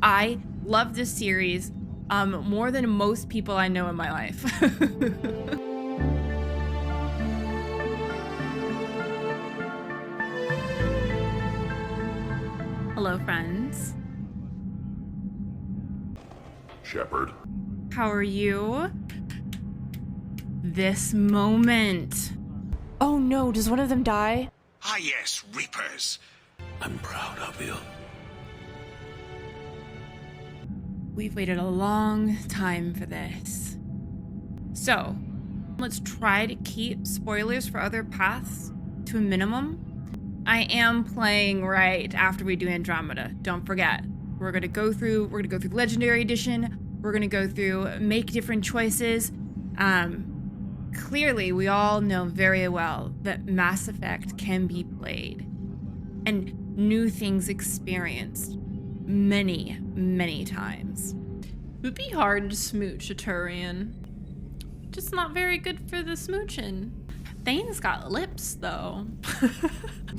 I love this series more than most people I know in my life. Hello, friends. Shepard. How are you? This moment. Oh no, does one of them die? Ah yes, Reapers. I'm proud of you. We've waited a long time for this. So, let's try to keep spoilers for other paths to a minimum. I am playing right after we do Andromeda. Don't forget. We're gonna go through Legendary Edition. We're gonna go through, make different choices. Clearly, we all know very well that Mass Effect can be played and new things experienced many, many times. It would be hard to smooch a Turian. Just not very good for the smooching. Thane's got lips, though.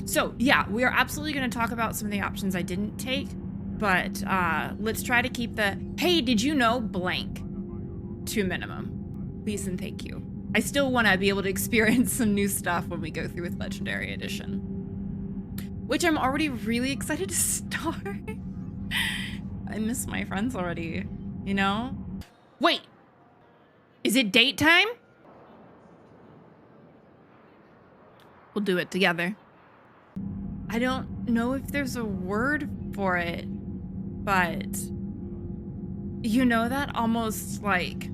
So, yeah, we are absolutely going to talk about some of the options I didn't take, but let's try to keep the, hey, did you know blank to a minimum. Please and thank you. I still want to be able to experience some new stuff when we go through with Legendary Edition, which I'm already really excited to start. I miss my friends already, you know? Wait, is it date time? We'll do it together. I don't know if there's a word for it, but you know that almost like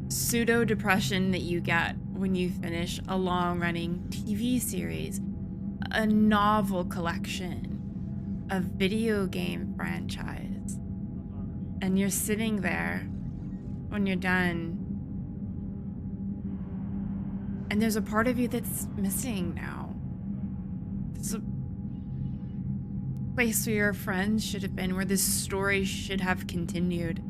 pseudo depression that you get when you finish a long-running TV series, a novel collection, a video game franchise, and you're sitting there when you're done, and there's a part of you that's missing now. There's a place where your friends should have been, where this story should have continued.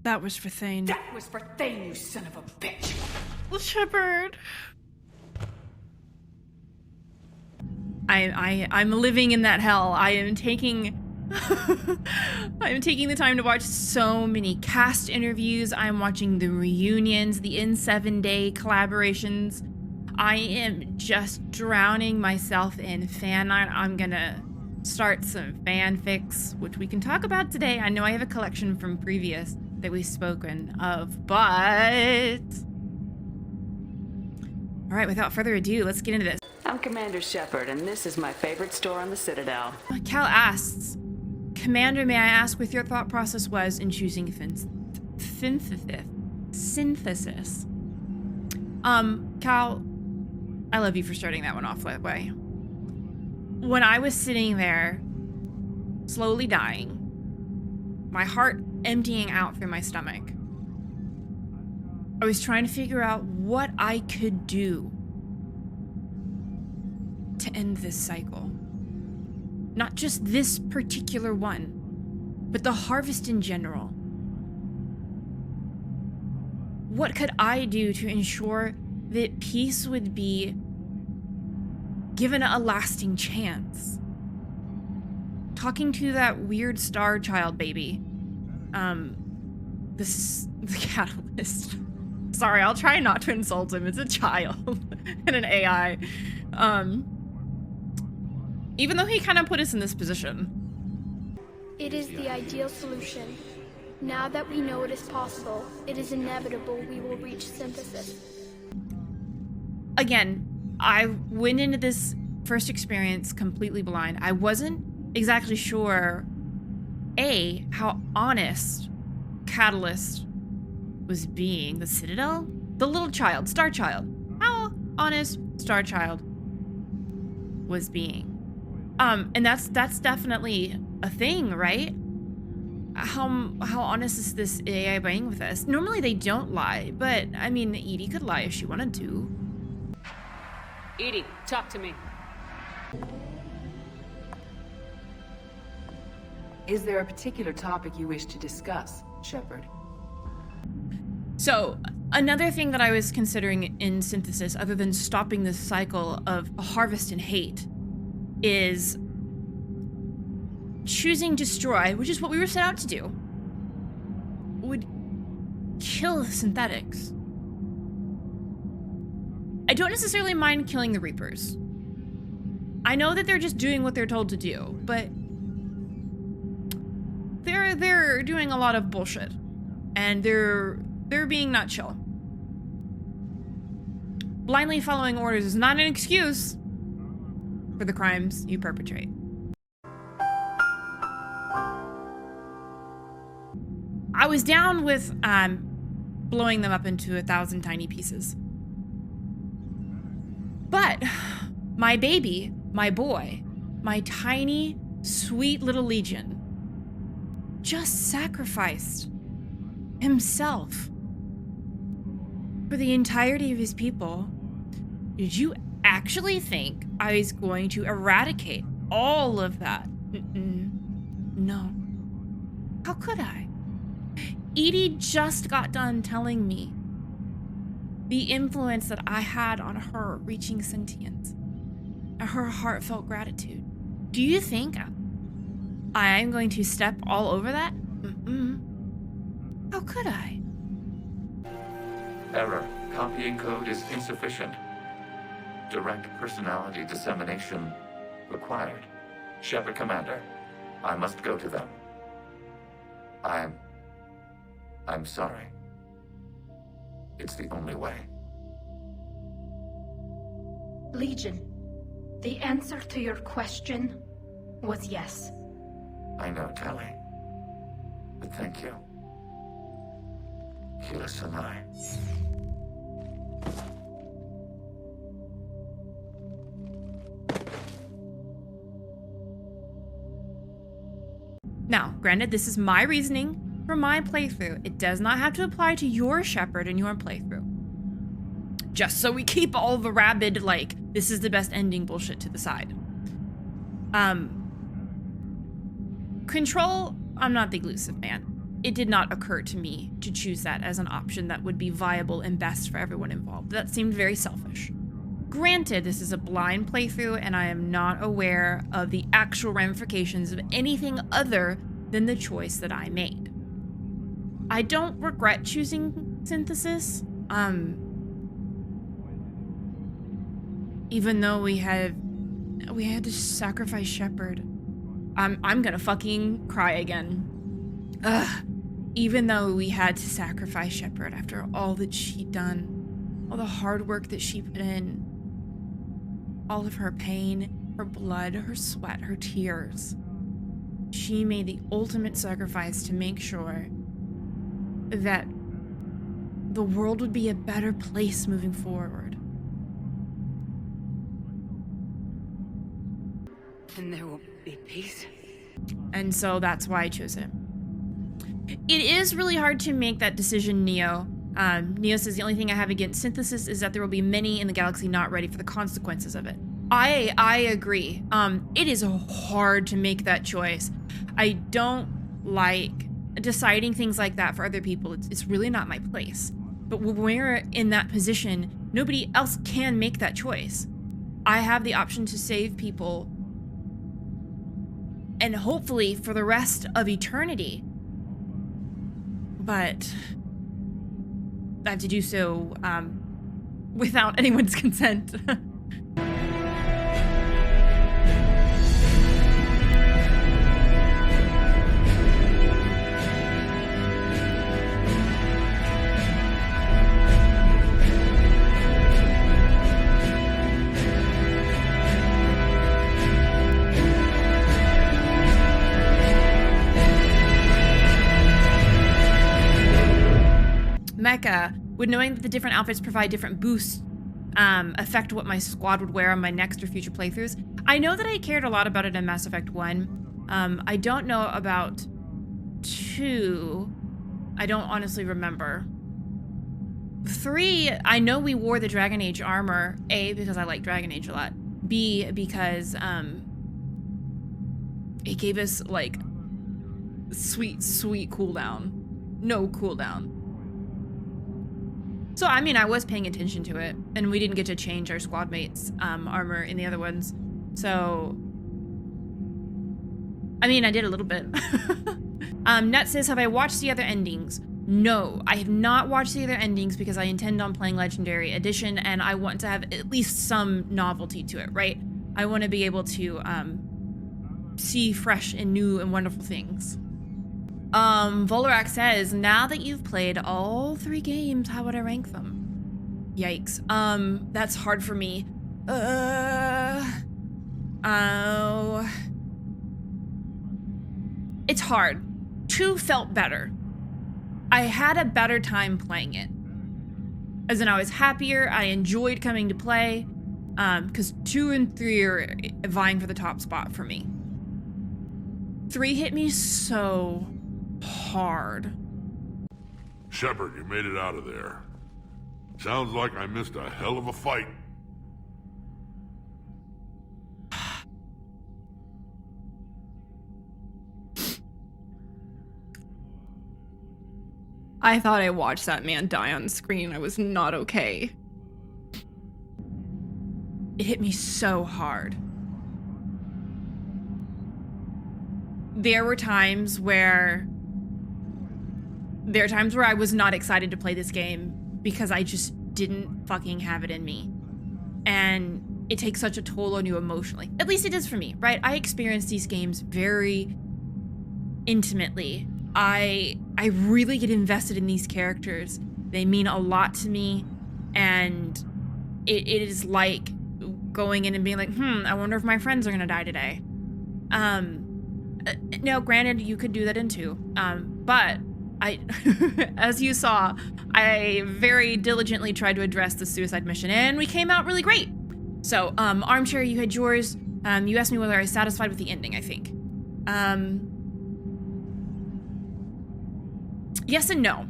That was for Thane. That was for Thane, you son of a bitch. Shepard. I'm living in that hell. I am taking the time to watch so many cast interviews. I'm watching the reunions, the in 7-day collaborations. I am just drowning myself in fan art. I'm gonna start some fanfics, which we can talk about today. I know I have a collection from previous that we've spoken of, but all right, without further ado, let's get into this. I'm Commander Shepard, and this is my favorite store on the Citadel. Cal asks, Commander, may I ask what your thought process was in choosing synthesis? Cal, I love you for starting that one off that way. When I was sitting there, slowly dying, my heart emptying out through my stomach, I was trying to figure out what I could do to end this cycle. Not just this particular one, but the harvest in general. What could I do to ensure that peace would be given a lasting chance? Talking to that weird star child baby. This is the catalyst. Sorry, I'll try not to insult him. It's a child and an AI. Even though he kind of put us in this position. It is the ideal solution. Now that we know it is possible, it is inevitable we will reach synthesis. Again, I went into this first experience completely blind. I wasn't exactly sure, A, how honest Catalyst was being, the Citadel? The little child, Star Child. How honest Star Child was being. And that's definitely a thing, right? How honest is this AI being with us? Normally they don't lie, but I mean, EDI could lie if she wanted to. EDI, talk to me. Is there a particular topic you wish to discuss, Shepard? So another thing that I was considering in synthesis, other than stopping this cycle of harvest and hate, is choosing destroy, which is what we were set out to do, would kill the synthetics. I don't necessarily mind killing the Reapers. I know that they're just doing what they're told to do, but they're doing a lot of bullshit, and they're being not chill. Blindly following orders is not an excuse for the crimes you perpetrate. I was down with blowing them up into 1,000 tiny pieces. But my baby, my boy, my tiny, sweet little Legion just sacrificed himself for the entirety of his people. Did you actually think I was going to eradicate all of that? No. How could I? Edie just got done telling me the influence that I had on her reaching sentience, her heartfelt gratitude. Do you think I am going to step all over that? How could I? Error. Copying code is insufficient. Direct personality dissemination required. Shepard Commander, I must go to them. I'm sorry. It's the only way. Legion, the answer to your question was yes. I know, Tali. But thank you. Kila-sanai. Now, granted, this is my reasoning for my playthrough. It does not have to apply to your Shepard and your playthrough. Just so we keep all the rabid, like, this is the best ending bullshit to the side. Control, I'm not the elusive man. It did not occur to me to choose that as an option that would be viable and best for everyone involved. That seemed very selfish. Granted, this is a blind playthrough, and I am not aware of the actual ramifications of anything other than the choice that I made. I don't regret choosing synthesis, even though we had to sacrifice Shepard. I'm gonna fucking cry again. Even though we had to sacrifice Shepard after all that she'd done, all the hard work that she put in, all of her pain, her blood, her sweat, her tears. She made the ultimate sacrifice to make sure that the world would be a better place moving forward. And there will be peace. And so that's why I chose him. It is really hard to make that decision, Neo. Neo says the only thing I have against synthesis is that there will be many in the galaxy not ready for the consequences of it. I agree. It is hard to make that choice. I don't like deciding things like that for other people. It's really not my place. But when we're in that position, nobody else can make that choice. I have the option to save people, and hopefully for the rest of eternity. But I have to do so without anyone's consent. Mecha, would knowing that the different outfits provide different boosts affect what my squad would wear on my next or future playthroughs? I know that I cared a lot about it in Mass Effect 1. I don't know about 2. I don't honestly remember. 3, I know we wore the Dragon Age armor. A, because I like Dragon Age a lot. B, because it gave us, like, sweet cooldown. No cooldown. So, I mean, I was paying attention to it, and we didn't get to change our squad mates' armor in the other ones. So, I mean, I did a little bit. Nut says, have I watched the other endings? No, I have not watched the other endings because I intend on playing Legendary Edition, and I want to have at least some novelty to it, right? I want to be able to see fresh and new and wonderful things. Volorak says, now that you've played all 3 games, how would I rank them? Yikes. That's hard for me. It's hard. 2 felt better. I had a better time playing it. As in, I was happier, I enjoyed coming to play, because 2 and 3 are vying for the top spot for me. 3 hit me so hard. Shepard, you made it out of there. Sounds like I missed a hell of a fight. I thought I watched that man die on screen. I was not okay. It hit me so hard. There were times where I was not excited to play this game because I just didn't fucking have it in me. And it takes such a toll on you emotionally. At least it does for me, right? I experience these games very intimately. I really get invested in these characters. They mean a lot to me, and it is like going in and being like, I wonder if my friends are gonna die today. Now, granted, you could do that in 2, but I, as you saw, I very diligently tried to address the suicide mission, and we came out really great. So, Armchair, you had yours. You asked me whether I was satisfied with the ending, I think. Yes and no.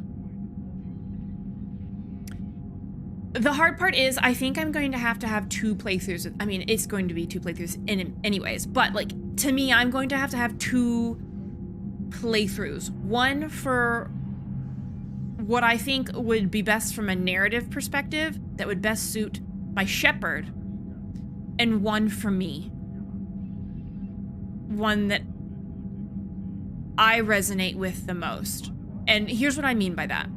The hard part is I think I'm going to have 2 playthroughs. I mean, it's going to be 2 playthroughs anyways, but like, to me, I'm going to have 2 playthroughs. One for what I think would be best from a narrative perspective that would best suit my Shepard, and one for me. One that I resonate with the most. And here's what I mean by that.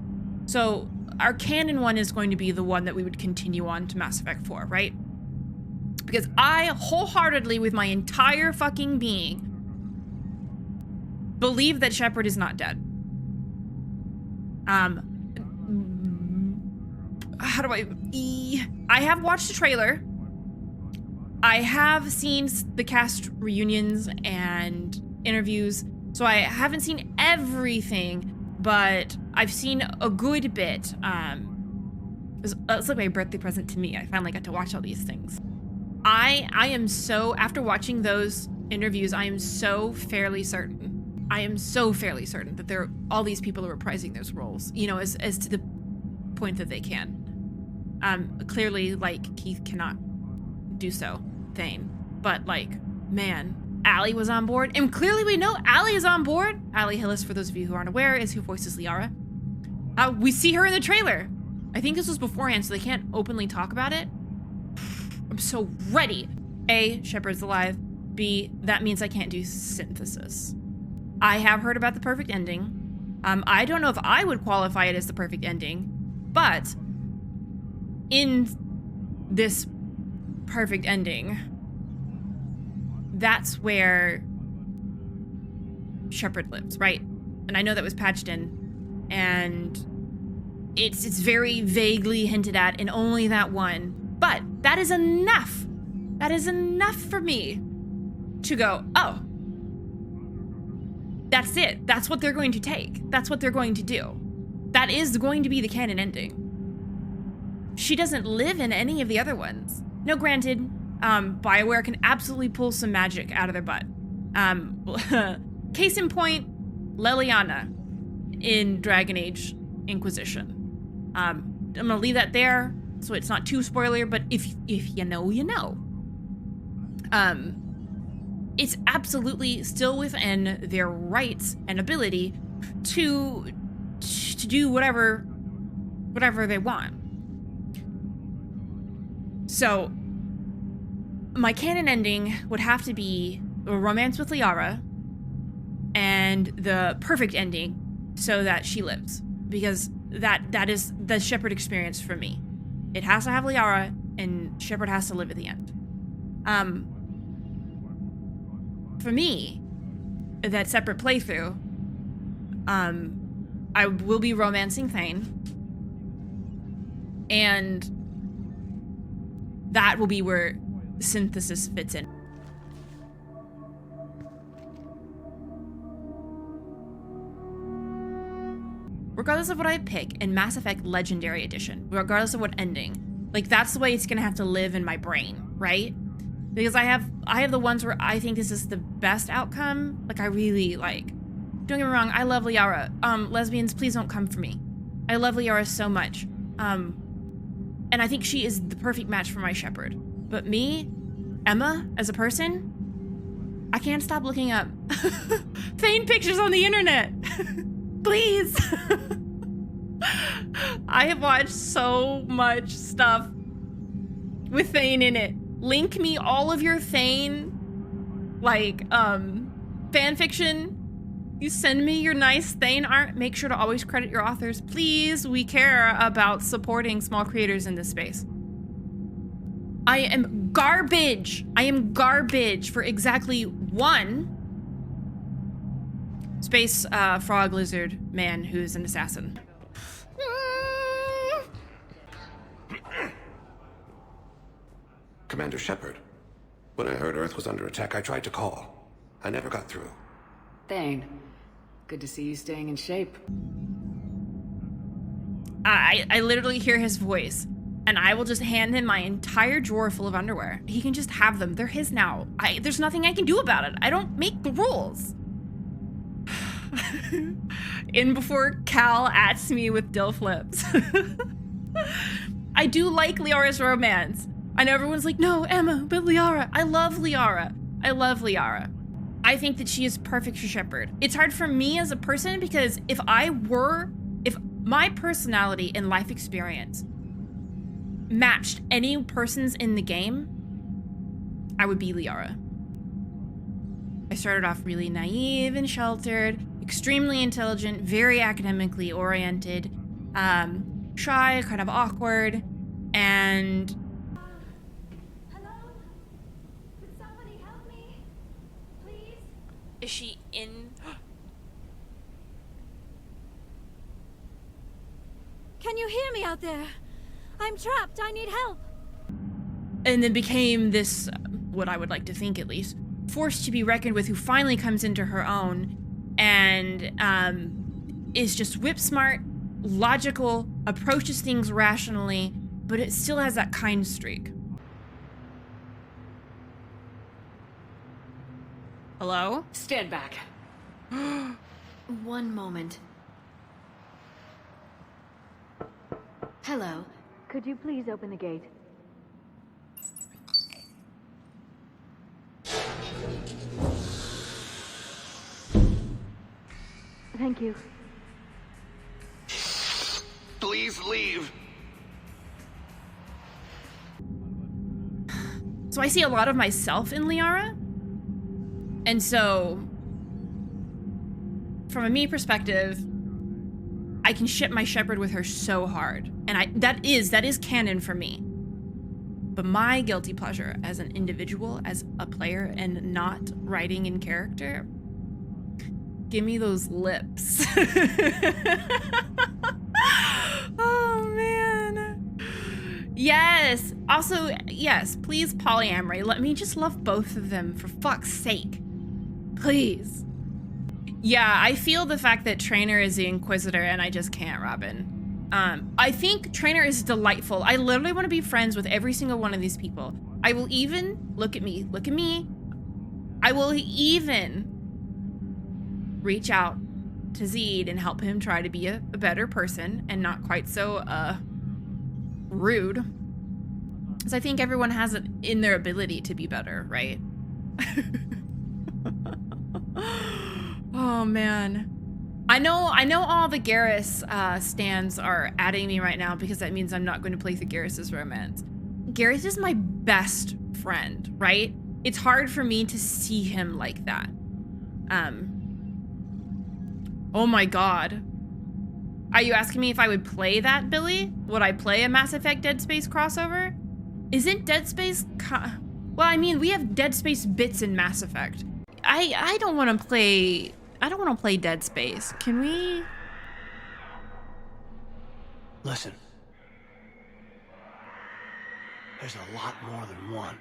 So our canon one is going to be the one that we would continue on to Mass Effect 4, right? Because I wholeheartedly, with my entire fucking being, believe that Shepard is not dead. How do I have watched the trailer. I have seen the cast reunions and interviews, so I haven't seen everything, but I've seen a good bit. It's like my birthday present to me. I finally got to watch all these things. I am so, after watching those interviews, I am so fairly certain. I am so fairly certain that all these people are reprising those roles, you know, as to the point that they can. Clearly, like, Keith cannot do so, Thane. But, like, man, Allie was on board, and clearly we know Allie is on board. Allie Hillis, for those of you who aren't aware, is who voices Liara. We see her in the trailer. I think this was beforehand, so they can't openly talk about it. I'm so ready. A, Shepard's alive. B, that means I can't do synthesis. I have heard about the perfect ending. I don't know if I would qualify it as the perfect ending, but in this perfect ending, that's where Shepard lives, right? And I know that was patched in, and it's very vaguely hinted at in only that one, but that is enough. That is enough for me to go, oh, that's it. That's what they're going to take. That's what they're going to do. That is going to be the canon ending. She doesn't live in any of the other ones. No, granted, BioWare can absolutely pull some magic out of their butt. Case in point, Leliana in Dragon Age Inquisition. I'm gonna leave that there so it's not too spoiler, but if you know, you know. It's absolutely still within their rights and ability to do whatever whatever they want. So my canon ending would have to be a romance with Liara and the perfect ending so that she lives, because that is the Shepard experience for me. It has to have Liara and Shepard has to live at the end. For me, that separate playthrough, I will be romancing 𝒂𝒨, and that will be where synthesis fits in. Regardless of what I pick in Mass Effect Legendary Edition, regardless of what ending, like that's the way it's gonna have to live in my brain, right? Because I have the ones where I think this is the best outcome. Like I really like, don't get me wrong, I love Liara. Lesbians, please don't come for me. I love Liara so much. And I think she is the perfect match for my Shepard. But me, Emma, as a person, I can't stop looking up 𝒂𝒨 pictures on the internet. Please. I have watched so much stuff with 𝒂𝒨 in it. Link me all of your 𝒂𝒨, like, fan fiction. You send me your nice 𝒂𝒨 art. Make sure to always credit your authors. Please, we care about supporting small creators in this space. I am garbage. I am garbage for exactly one space frog lizard man who's an assassin. Commander Shepard, when I heard Earth was under attack, I tried to call. I never got through. 𒂃𝒨, good to see you staying in shape. I literally hear his voice, and I will just hand him my entire drawer full of underwear. He can just have them. They're his now. There's nothing I can do about it. I don't make the rules. In before Cal ats me with dill flips. I do like Liara's romance. I know everyone's like, no, Emma, but Liara. I love Liara. I love Liara. I think that she is perfect for Shepard. It's hard for me as a person because if my personality and life experience matched any person's in the game, I would be Liara. I started off really naive and sheltered, extremely intelligent, very academically oriented, shy, kind of awkward, and is she in? Can you hear me out there? I'm trapped. I need help. And then became this, what I would like to think at least, force to be reckoned with, who finally comes into her own and is just whip smart, logical, approaches things rationally, but it still has that kind streak. Hello? Stand back. One moment. Hello. Could you please open the gate? Thank you. Please leave. So I see a lot of myself in Liara. And so, from a me perspective, I can ship my Shepard with her so hard. And that is canon for me. But my guilty pleasure as an individual, as a player, and not writing in character, give me those lips. Oh, man. Yes. Also, yes, please polyamory. Let me just love both of them, for fuck's sake. Please. Yeah, I feel the fact that Traynor is the Inquisitor and I just can't, Robin. I think Traynor is delightful. I literally want to be friends with every single one of these people. I will even, look at me. I will even reach out to Zed and help him try to be a better person and not quite so rude. Because I think everyone has it in their ability to be better, right? Oh man. I know all the Garrus stands are adding me right now because that means I'm not going to play the Garrus's romance. Garrus is my best friend, right? It's hard for me to see him like that. Oh my god. Are you asking me if I would play that, Billy? Would I play a Mass Effect Dead Space crossover? Isn't Dead Space... Well, I mean, we have Dead Space bits in Mass Effect. I don't want to play... I don't want to play Dead Space. Can we... Listen. There's a lot more than one.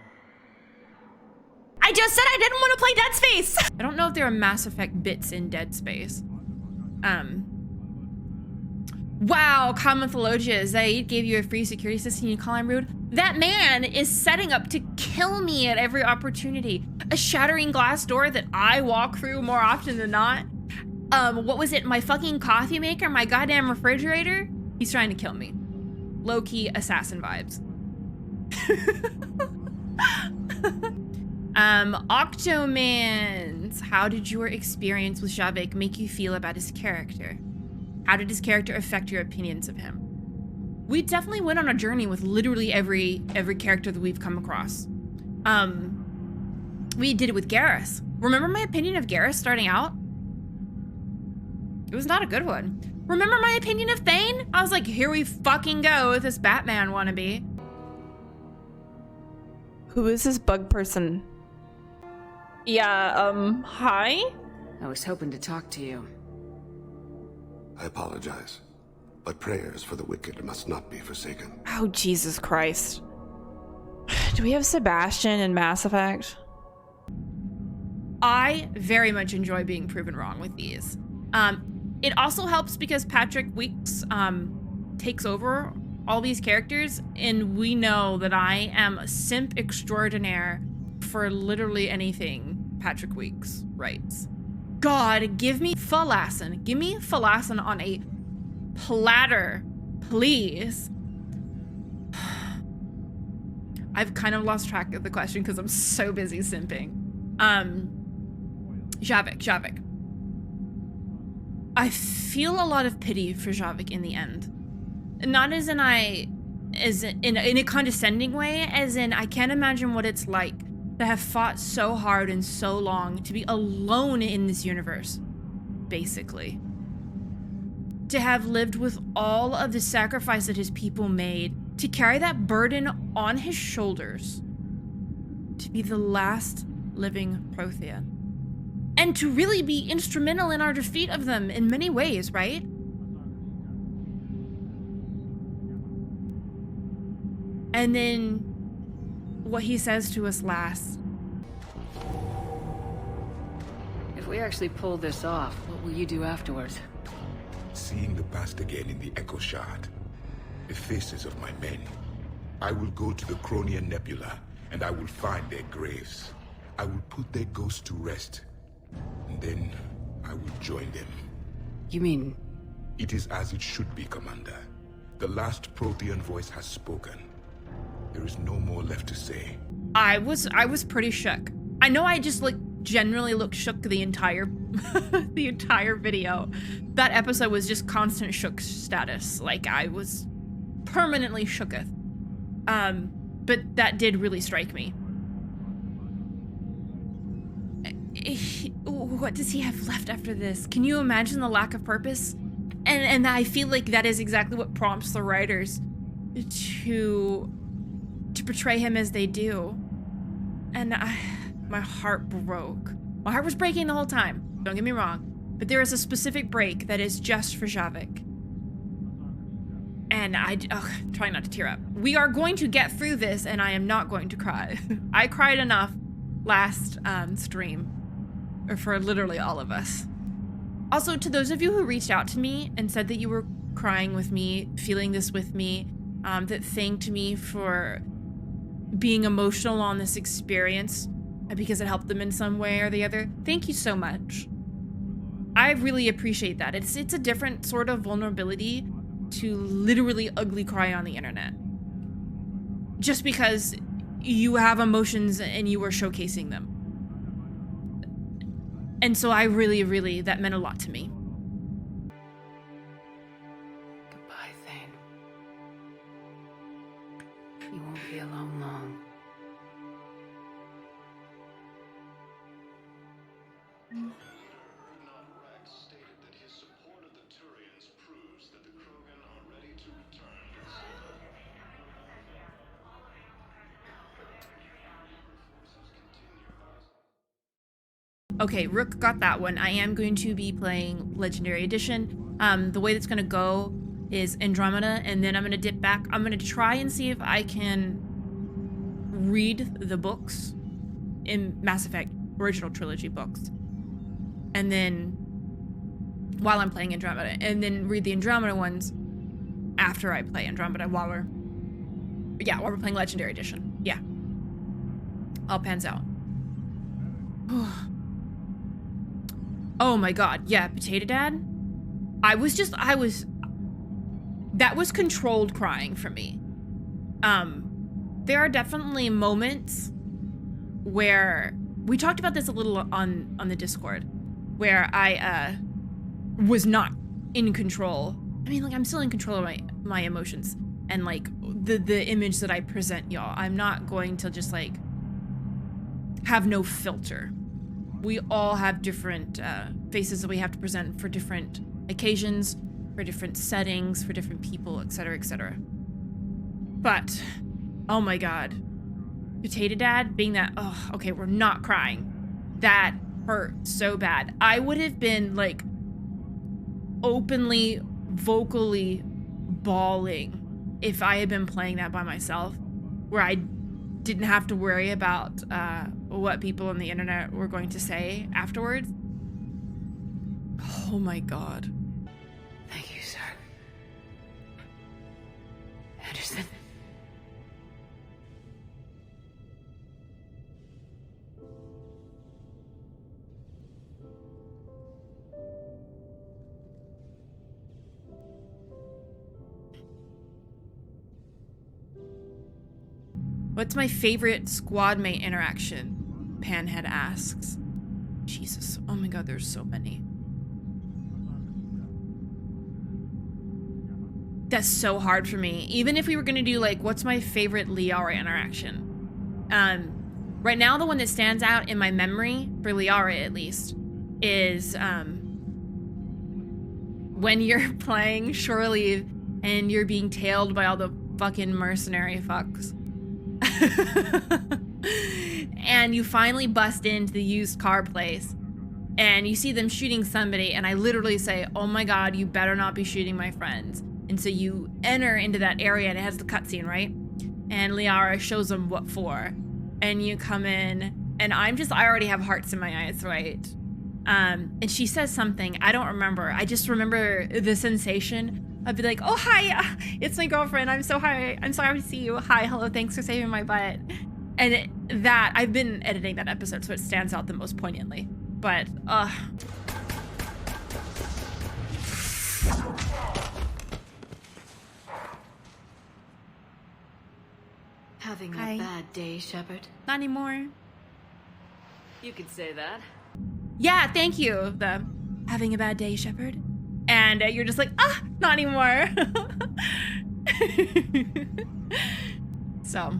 I just said I didn't want to play Dead Space! I don't know if there are Mass Effect bits in Dead Space. Wow, common 𝒂𝒾𝒶. Zaid gave you a free security system and you call him rude? That man is setting up to kill me at every opportunity. A shattering glass door that I walk through more often than not. What was it? My fucking coffee maker? My goddamn refrigerator? He's trying to kill me. Low-key assassin vibes. Octomans. How did your experience with Javik make you feel about his character? How did his character affect your opinions of him? We definitely went on a journey with literally every character that we've come across. We did it with Garrus. Remember my opinion of Garrus starting out? It was not a good one. Remember my opinion of Thane? I was like, here we fucking go with this Batman wannabe. Who is this bug person? Yeah, hi? I was hoping to talk to you. I apologize, but prayers for the wicked must not be forsaken. Oh, Jesus Christ. Do we have Sebastian in Mass Effect? I very much enjoy being proven wrong with these. It also helps because Patrick Weeks takes over all these characters, and we know that I am a simp extraordinaire for literally anything Patrick Weeks writes. God, give me Falassin. Give me Falassin on a platter, please. I've kind of lost track of the question because I'm so busy simping. Javik. I feel a lot of pity for Javik in the end. Not as in in a condescending way, as in I can't imagine what it's like to have fought so hard and so long to be alone in this universe, basically. To have lived with all of the sacrifice that his people made, to carry that burden on his shoulders, to be the last living Prothean. And to really be instrumental in our defeat of them in many ways, right? And then what he says to us last. If we actually pull this off, what will you do afterwards? Seeing the past again in the Echo Shard, the faces of my men, I will go to the Cronian Nebula and I will find their graves. I will put their ghosts to rest, and then I will join them. You mean? It is as it should be, Commander. The last Prothean voice has spoken. There is no more left to say. I was pretty shook. I know I just generally looked shook the entire the entire video. That episode was just constant shook status. Like I was permanently shooketh. But that did really strike me. What does he have left after this? Can you imagine the lack of purpose? And I feel like that is exactly what prompts the writers to portray him as they do. And my heart broke. My heart was breaking the whole time, don't get me wrong. But there is a specific break that is just for Javik. And try not to tear up. We are going to get through this and I am not going to cry. I cried enough last stream, or for literally all of us. Also, to those of you who reached out to me and said that you were crying with me, feeling this with me, that thanked me for being emotional on this experience because it helped them in some way or the other, thank you so much. I really appreciate that. It's a different sort of vulnerability to literally ugly cry on the internet. Just because you have emotions and you are showcasing them. And so I really, that meant a lot to me. You won't be alone long. Okay, Rook got that one. I am going to be playing Legendary Edition. The way that's going to go is Andromeda, and then I'm going to dip back. I'm going to try and see if I can read the books in Mass Effect original trilogy books. And then, while I'm playing Andromeda, and then read the Andromeda ones after I play Andromeda while we're playing Legendary Edition. Yeah. All pans out. Oh my god, yeah, Potato Dad. That was controlled crying for me. There are definitely moments where, we talked about this a little on the Discord, where I was not in control. I mean, like, I'm still in control of my emotions and like the image that I present y'all. I'm not going to just like have no filter. We all have different faces that we have to present for different occasions, for different settings, for different people, etc., etc. But, oh my god. Potato Dad being that, oh, okay, we're not crying. That hurt so bad. I would have been, like, openly, vocally bawling if I had been playing that by myself, where I didn't have to worry about what people on the internet were going to say afterwards. Oh my god. Thank you, sir. Anderson. What's my favorite Squadmate interaction? Panhead asks. Jesus. Oh my god, there's so many. That's so hard for me. Even if we were gonna do like, what's my favorite Liara interaction? Right now the one that stands out in my memory, for Liara at least, is when you're playing Shore Leave and you're being tailed by all the fucking mercenary fucks. And you finally bust into the used car place and you see them shooting somebody, and I literally say, oh my god, you better not be shooting my friends. And so you enter into that area and it has the cutscene, right? And Liara shows them what for. And you come in and I already have hearts in my eyes, right? And she says something, I don't remember. I just remember the sensation. I'd be like, oh, hi, it's my girlfriend. I'm so happy to see you. Hi, hello, thanks for saving my butt. And I've been editing that episode, so it stands out the most poignantly. But, Having Hi. a bad day, Shepard? not anymore. You could say that. Yeah, thank you. The having a bad day, Shepard. And you're just like, not anymore. So,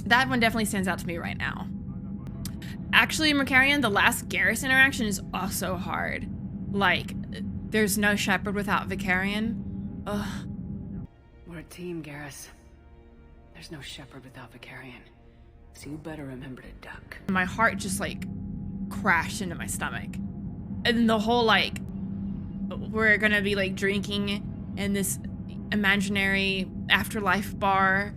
that one definitely stands out to me right now. Actually, Macarian, the last Garrus interaction is also hard. Like, there's no Shepard without Vicarian. Ugh. We're a team, Garrus. There's no Shepard without Vicarian. So you better remember to duck. My heart just, like, crashed into my stomach. And the whole, like, we're gonna be, like, drinking in this imaginary afterlife bar.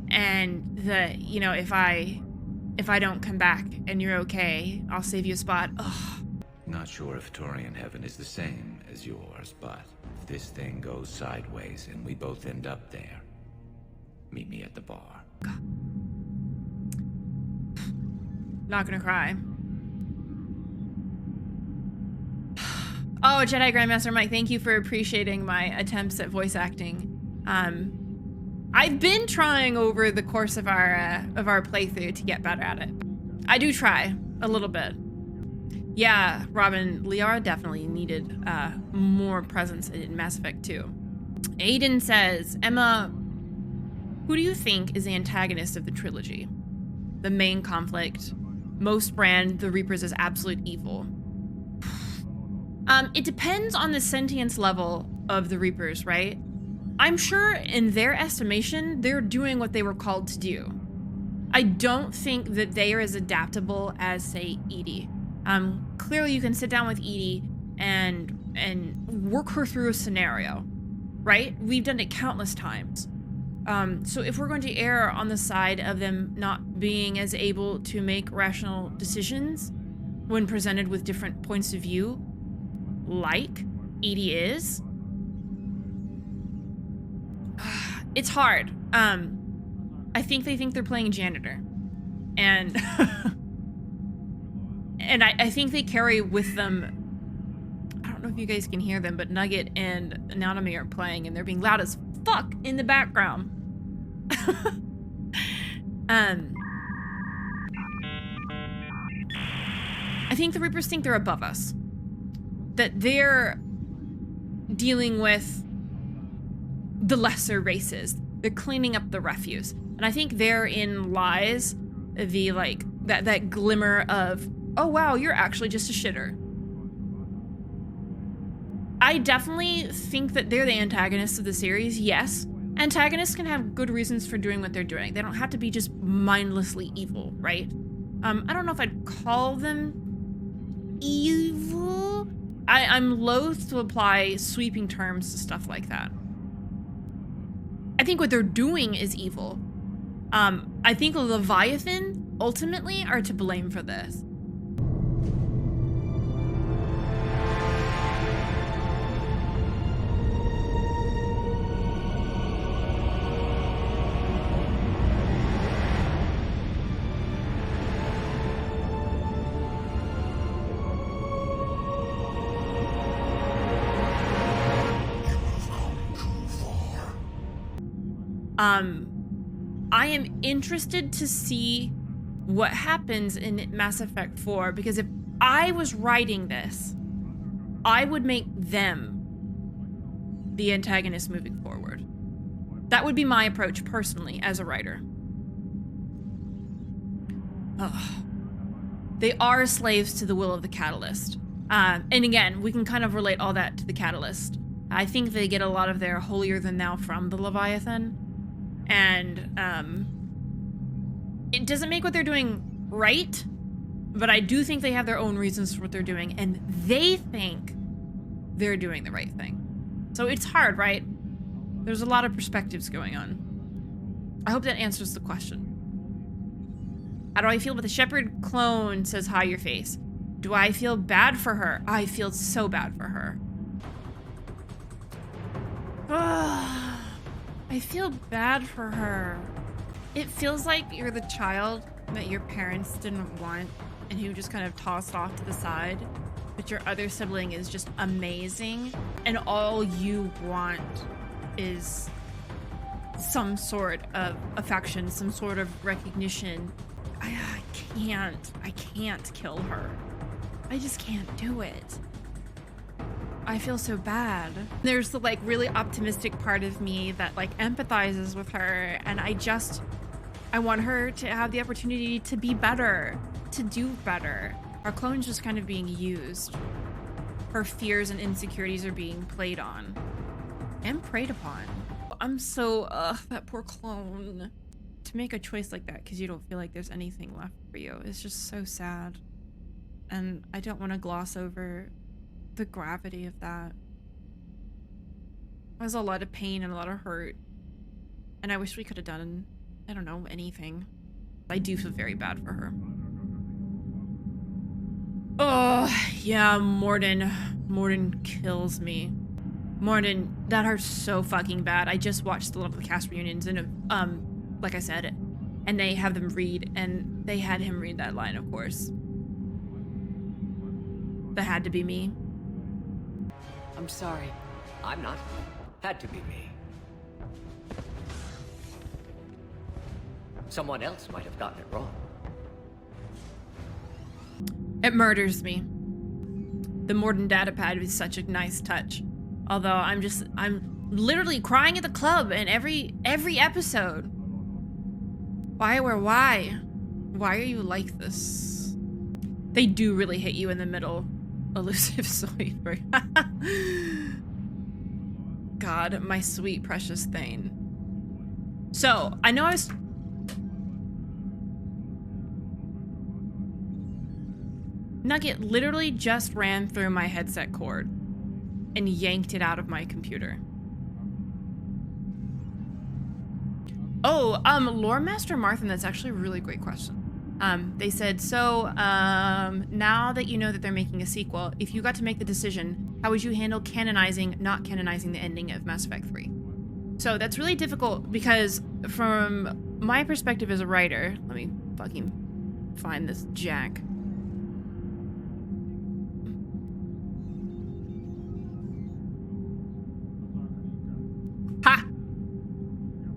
And if I don't come back and you're okay, I'll save you a spot. Ugh. Not sure if Turian heaven is the same as yours, but if this thing goes sideways and we both end up there, meet me at the bar. Not gonna cry. Oh, Jedi Grandmaster Mike, thank you for appreciating my attempts at voice acting. I've been trying over the course of our playthrough to get better at it. I do try a little bit. Yeah, Robin, Liara definitely needed more presence in Mass Effect 2. Aiden says, Emma Who do you think is the antagonist of the trilogy? The main conflict. Most brand the Reapers as absolute evil. It depends on the sentience level of the Reapers, right? I'm sure in their estimation, they're doing what they were called to do. I don't think that they are as adaptable as, say, EDI. Clearly you can sit down with EDI and work her through a scenario, right? We've done it countless times. So if we're going to err on the side of them not being as able to make rational decisions when presented with different points of view, like EDI is, it's hard. I think they think they're playing janitor, and and I think they carry with them. I don't know if you guys can hear them, but Nugget and Anatomy are playing, and they're being loud as fuck in the background. I think the Reapers think they're above us, that they're dealing with the lesser races. They're cleaning up the refuse. And I think therein lies the, like, that glimmer of, oh wow, you're actually just a shitter. I definitely think that they're the antagonists of the series, yes. Antagonists can have good reasons for doing what they're doing. They don't have to be just mindlessly evil, right? I don't know if I'd call them evil. I'm loath to apply sweeping terms to stuff like that. I think what they're doing is evil. I think Leviathan ultimately are to blame for this. I am interested to see what happens in Mass Effect 4, because if I was writing this, I would make them the antagonist moving forward. That would be my approach personally as a writer. Ugh. They are slaves to the will of the Catalyst. And again, we can kind of relate all that to the Catalyst. I think they get a lot of their holier than thou from the Leviathan. And it doesn't make what they're doing right, but I do think they have their own reasons for what they're doing, and they think they're doing the right thing. So it's hard, right? There's a lot of perspectives going on. I hope that answers the question. How do I feel about the Shepherd clone, says Hi Your Face. Do I feel bad for her? I feel so bad for her. I feel bad for her. It feels like you're the child that your parents didn't want and who just kind of tossed off to the side, but your other sibling is just amazing, and all you want is some sort of affection, some sort of recognition. I can't kill her. I just can't do it. I feel so bad. There's the like really optimistic part of me that like empathizes with her, and I want her to have the opportunity to be better, to do better. Our clone's just kind of being used. Her fears and insecurities are being played on and preyed upon. I'm so, that poor clone. To make a choice like that because you don't feel like there's anything left for you is just so sad. And I don't want to gloss over the gravity of that. There's a lot of pain and a lot of hurt, and I wish we could have done, I don't know, anything. I do feel very bad for her. Oh yeah, Morden kills me. Morden, that hurts so fucking bad. I just watched a lot of the cast reunions, and like I said, and they have them read, and they had him read that line, of course. That had to be me. I'm sorry. I'm not. Had to be me. Someone else might have gotten it wrong. It murders me. The Morden datapad was such a nice touch. Although I'm literally crying at the club in every episode. Why are you like this? They do really hit you in the middle, elusive Zoidberg. God, my sweet precious Thane. So I know I was Nugget literally just ran through my headset cord and yanked it out of my computer. Oh, Lore Master Martha, that's actually a really great question. They said, so, now that you know that they're making a sequel, if you got to make the decision, how would you handle canonizing, not canonizing the ending of Mass Effect 3? So that's really difficult because from my perspective as a writer, let me fucking find this jack. Ha!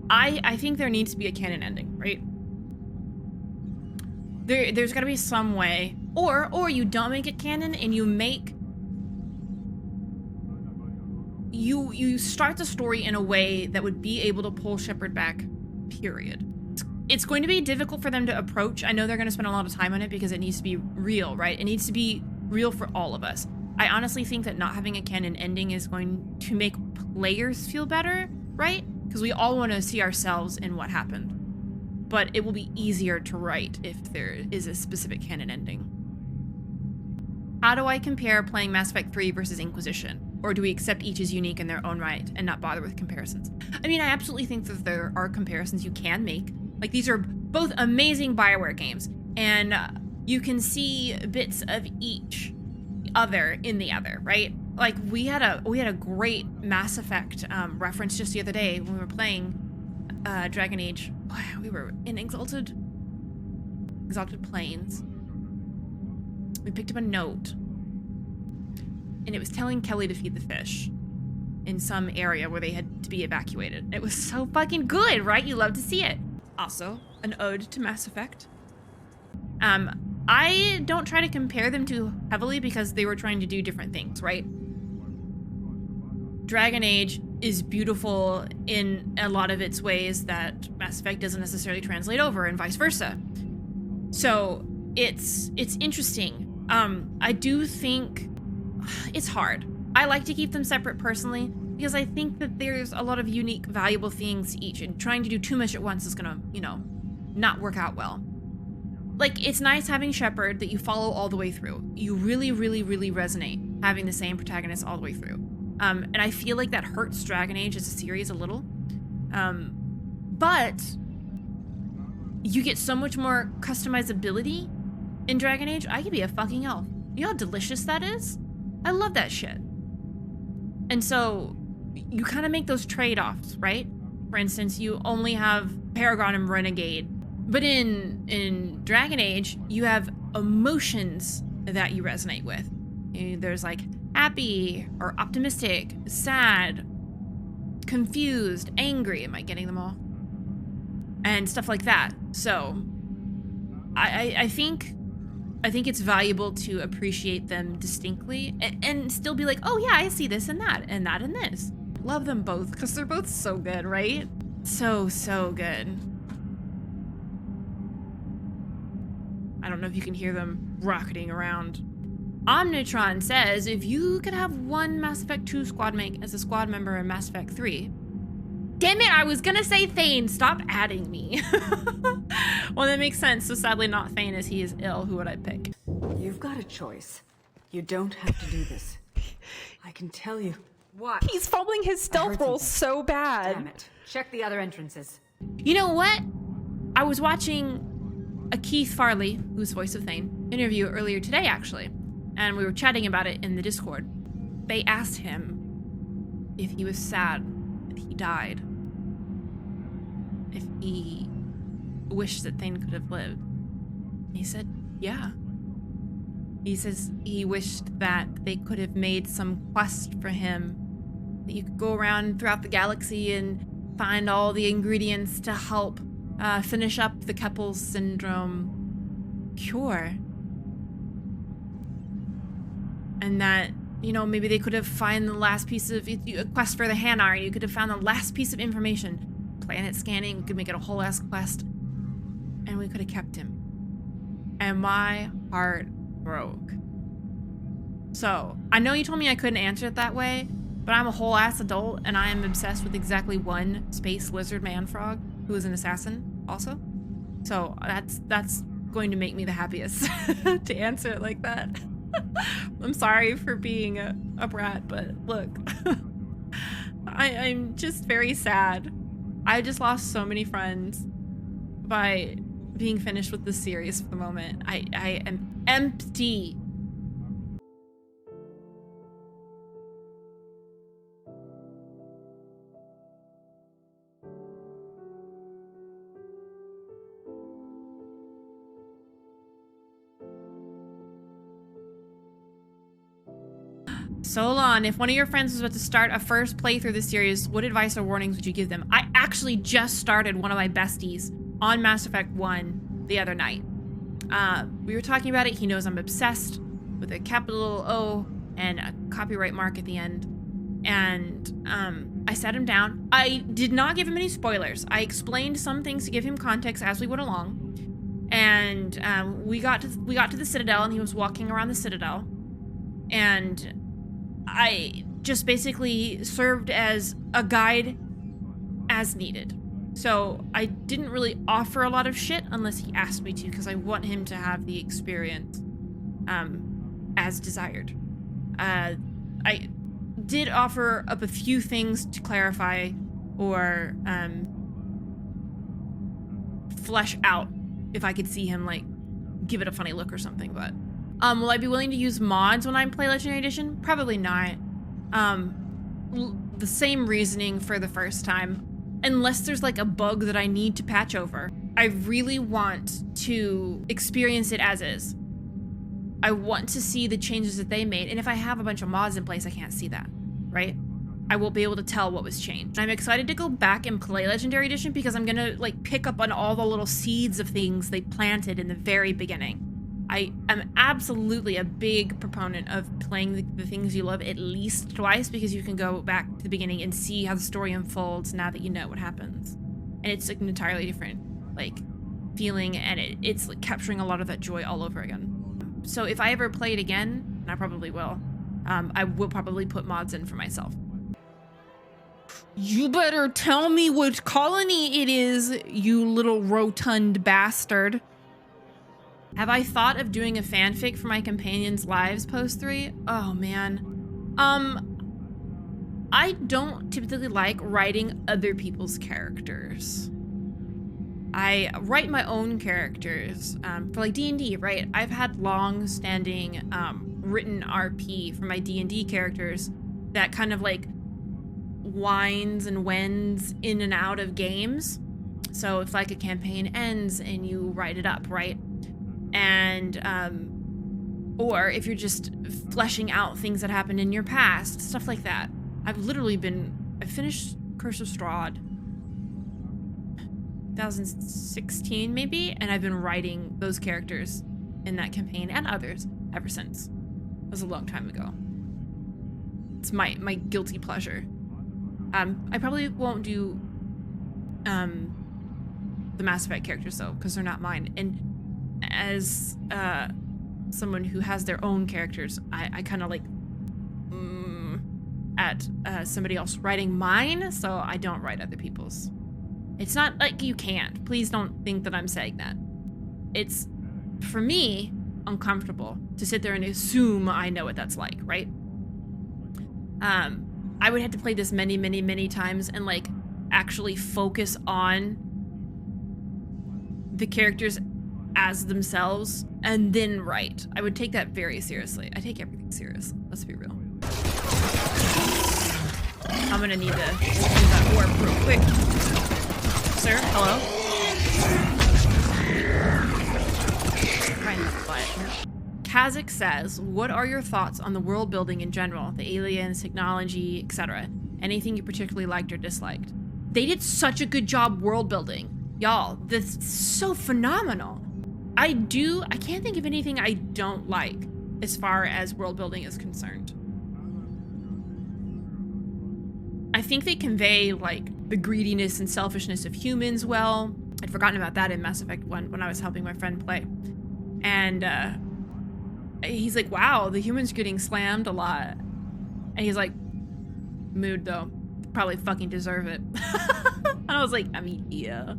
I think there needs to be a canon ending, right? There's gotta be some way, or you don't make it canon and you start the story in a way that would be able to pull Shepard back, period. It's going to be difficult for them to approach. I know they're going to spend a lot of time on it because it needs to be real, right? It needs to be real for all of us. I honestly think that not having a canon ending is going to make players feel better, right? Because we all want to see ourselves in what happened. But it will be easier to write if there is a specific canon ending. How do I compare playing Mass Effect 3 versus Inquisition? Or do we accept each as unique in their own right and not bother with comparisons? I mean, I absolutely think that there are comparisons you can make. Like, these are both amazing BioWare games, and you can see bits of each other in the other, right? Like, we had a great Mass Effect reference just the other day when we were playing Dragon Age. We were in Exalted Plains. We picked up a note, and it was telling Kelly to feed the fish in some area where they had to be evacuated. It was so fucking good, right? You love to see it. Also, an ode to Mass Effect. I don't try to compare them too heavily because they were trying to do different things, right? Dragon Age is beautiful in a lot of its ways that Mass Effect doesn't necessarily translate over, and vice versa. So it's interesting. I do think it's hard. I like to keep them separate personally because I think that there's a lot of unique, valuable things each, and trying to do too much at once is gonna, not work out well. Like, it's nice having Shepard that you follow all the way through. You really, really, really resonate having the same protagonist all the way through. And I feel like that hurts Dragon Age as a series a little. But you get so much more customizability in Dragon Age. I could be a fucking elf. You know how delicious that is? I love that shit. And so you kind of make those trade-offs, right? For instance, you only have Paragon and Renegade. But in Dragon Age, you have emotions that you resonate with. There's like happy or optimistic, sad, confused, angry. Am I getting them all? And stuff like that. So I think it's valuable to appreciate them distinctly and still be like, oh yeah, I see this and that and that and this. Love them both because they're both so good, right? So good. I don't know if you can hear them rocketing around. Omnitron says, if you could have one Mass Effect 2 squadmate as a squad member in Mass Effect 3. Damn it, I was gonna say Thane. Stop adding me. Well, that makes sense. So sadly not Thane as he is ill. Who would I pick? You've got a choice. You don't have to do this. I can tell you. What? He's fumbling his stealth roll so bad. Damn it. Check the other entrances. You know what? I was watching a Keith Farley, who's voice of Thane, interview earlier today, actually. And we were chatting about it in the Discord. They asked him if he was sad that he died. If he wished that Thane could have lived. He said, yeah. He says he wished that they could have made some quest for him. That you could go around throughout the galaxy and find all the ingredients to help finish up the 𝒂𝒹𝒾𝒁 syndrome cure. And that you know, maybe they could have found the last piece of a quest for the Hanar. You could have found the last piece of information. Planet scanning, we could make it a whole ass quest, and we could have kept him. And my heart broke. So I know you told me I couldn't answer it that way, but I'm a whole ass adult, and I am obsessed with exactly one space lizard man frog who is an assassin also. So that's going to make me the happiest to answer it like that. I'm sorry for being a brat, but look, I'm just very sad. I just lost so many friends by being finished with this series for the moment. I am empty. Solon, if one of your friends was about to start a first playthrough of the series, what advice or warnings would you give them? I actually just started one of my besties on Mass Effect 1 the other night. We were talking about it. He knows I'm obsessed with a capital O and a copyright mark at the end. And I sat him down. I did not give him any spoilers. I explained some things to give him context as we went along. And we got to the Citadel, and he was walking around the Citadel. And I just basically served as a guide as needed. So I didn't really offer a lot of shit unless he asked me to, because I want him to have the experience as desired. I did offer up a few things to clarify or flesh out if I could see him like give it a funny look or something, but will I be willing to use mods when I play Legendary Edition? Probably not. The same reasoning for the first time. Unless there's like a bug that I need to patch over. I really want to experience it as is. I want to see the changes that they made. And if I have a bunch of mods in place, I can't see that, right? I won't be able to tell what was changed. I'm excited to go back and play Legendary Edition because I'm gonna like pick up on all the little seeds of things they planted in the very beginning. I am absolutely a big proponent of playing the things you love at least twice, because you can go back to the beginning and see how the story unfolds now that you know what happens. And it's like an entirely different like feeling, and it's like capturing a lot of that joy all over again. So if I ever play it again, and I probably will, I will probably put mods in for myself. You better tell me which colony it is, you little rotund bastard. Have I thought of doing a fanfic for my companions' lives post 3? Oh man. I don't typically like writing other people's characters. I write my own characters for like D&D, right? I've had long-standing written RP for my D&D characters that kind of like winds and wends in and out of games. So if like a campaign ends and you write it up, right? And or if you're just fleshing out things that happened in your past, stuff like that. I finished Curse of Strahd 2016 maybe, and I've been writing those characters in that campaign and others ever since. It was a long time ago. It's my guilty pleasure. I probably won't do the Mass Effect characters though, because they're not mine. And as someone who has their own characters, I kind of like at somebody else writing mine, so I don't write other people's. It's not like you can't. Please don't think that I'm saying that. It's, for me, uncomfortable to sit there and assume I know what that's like, right? I would have to play this many, many, many times and like actually focus on the characters as themselves and then write. I would take that very seriously. I take everything seriously. Let's be real. I'm gonna need to do that warp real quick. Sir, hello? Right in the butt. Kazakh says, what are your thoughts on the world building in general? The aliens, technology, etc. Anything you particularly liked or disliked? They did such a good job world building. Y'all, this is so phenomenal. I can't think of anything I don't like as far as world building is concerned. I think they convey like the greediness and selfishness of humans well. I'd forgotten about that in Mass Effect 1 when I was helping my friend play. And he's like, wow, the humans are getting slammed a lot. And he's like, mood though, probably fucking deserve it. And I was like, I mean, yeah.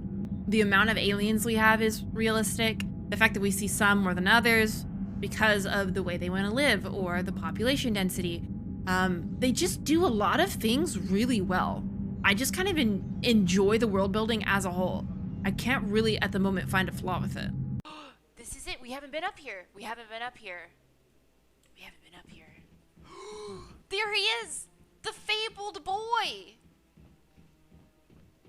The amount of aliens we have is realistic. The fact that we see some more than others because of the way they want to live or the population density. They just do a lot of things really well. I just kind of enjoy the world building as a whole. I can't really at the moment find a flaw with it. This is it. We haven't been up here. We haven't been up here. We haven't been up here. There he is! The fabled boy!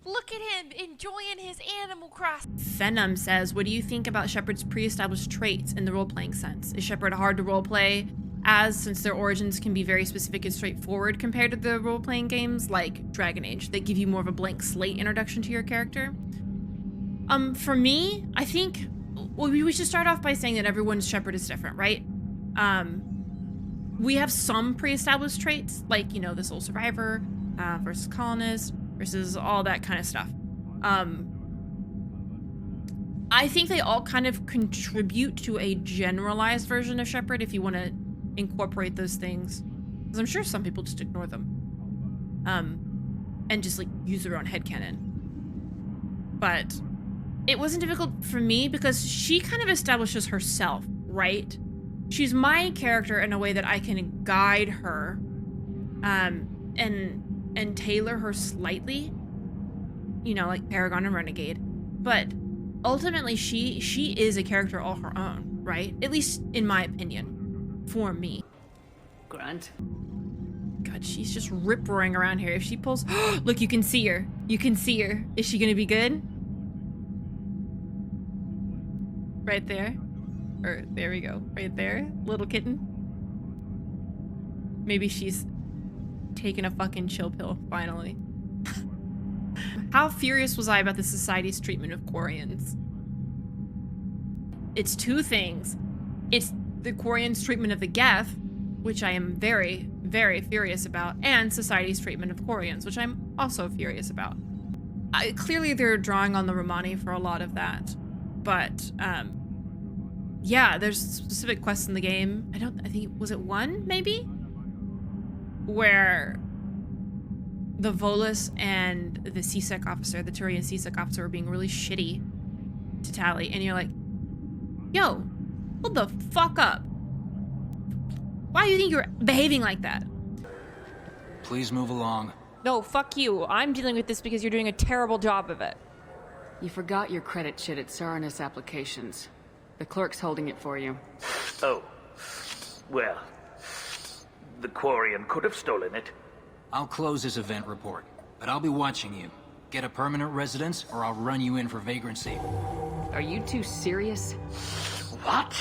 Look at him enjoying his Animal Crossing. Venom says, what do you think about Shepard's pre-established traits in the role-playing sense? Is Shepard hard to role-play as, since their origins can be very specific and straightforward compared to the role-playing games like Dragon Age that give you more of a blank slate introduction to your character? For me, I think, well, we should start off by saying that everyone's Shepard is different, right? We have some pre-established traits, like, you know, the sole survivor versus colonist versus all that kind of stuff. I think they all kind of contribute to a generalized version of Shepard if you want to incorporate those things. Because I'm sure some people just ignore them. And just, like, use their own headcanon. But it wasn't difficult for me because she kind of establishes herself, right? She's my character in a way that I can guide her and tailor her slightly, you know, like Paragon and Renegade. But ultimately, she is a character all her own, right? At least in my opinion, for me. Grunt. God, she's just rip-roaring around here. If she pulls... Look, you can see her. You can see her. Is she gonna be good? Right there. Or there we go. Right there. Little kitten. Maybe she's taking a fucking chill pill, finally. How furious was I about the society's treatment of Quarians? It's two things. It's the Quarians' treatment of the Geth, which I am very, very furious about, and society's treatment of Quarians, which I'm also furious about. Clearly they're drawing on the Romani for a lot of that, but yeah, there's specific quests in the game. I think, was it 1 maybe? Where the Volus and the CSEC officer, the Turian CSEC officer, were being really shitty to Tali, and you're like, yo, hold the fuck up. Why do you think you're behaving like that? Please move along. No, fuck you. I'm dealing with this because you're doing a terrible job of it. You forgot your credit shit at Saranus Applications. The clerk's holding it for you. Oh. Well, the Quarian could have stolen it. I'll close this event report, but I'll be watching you. Get a permanent residence, or I'll run you in for vagrancy. Are you two serious? What?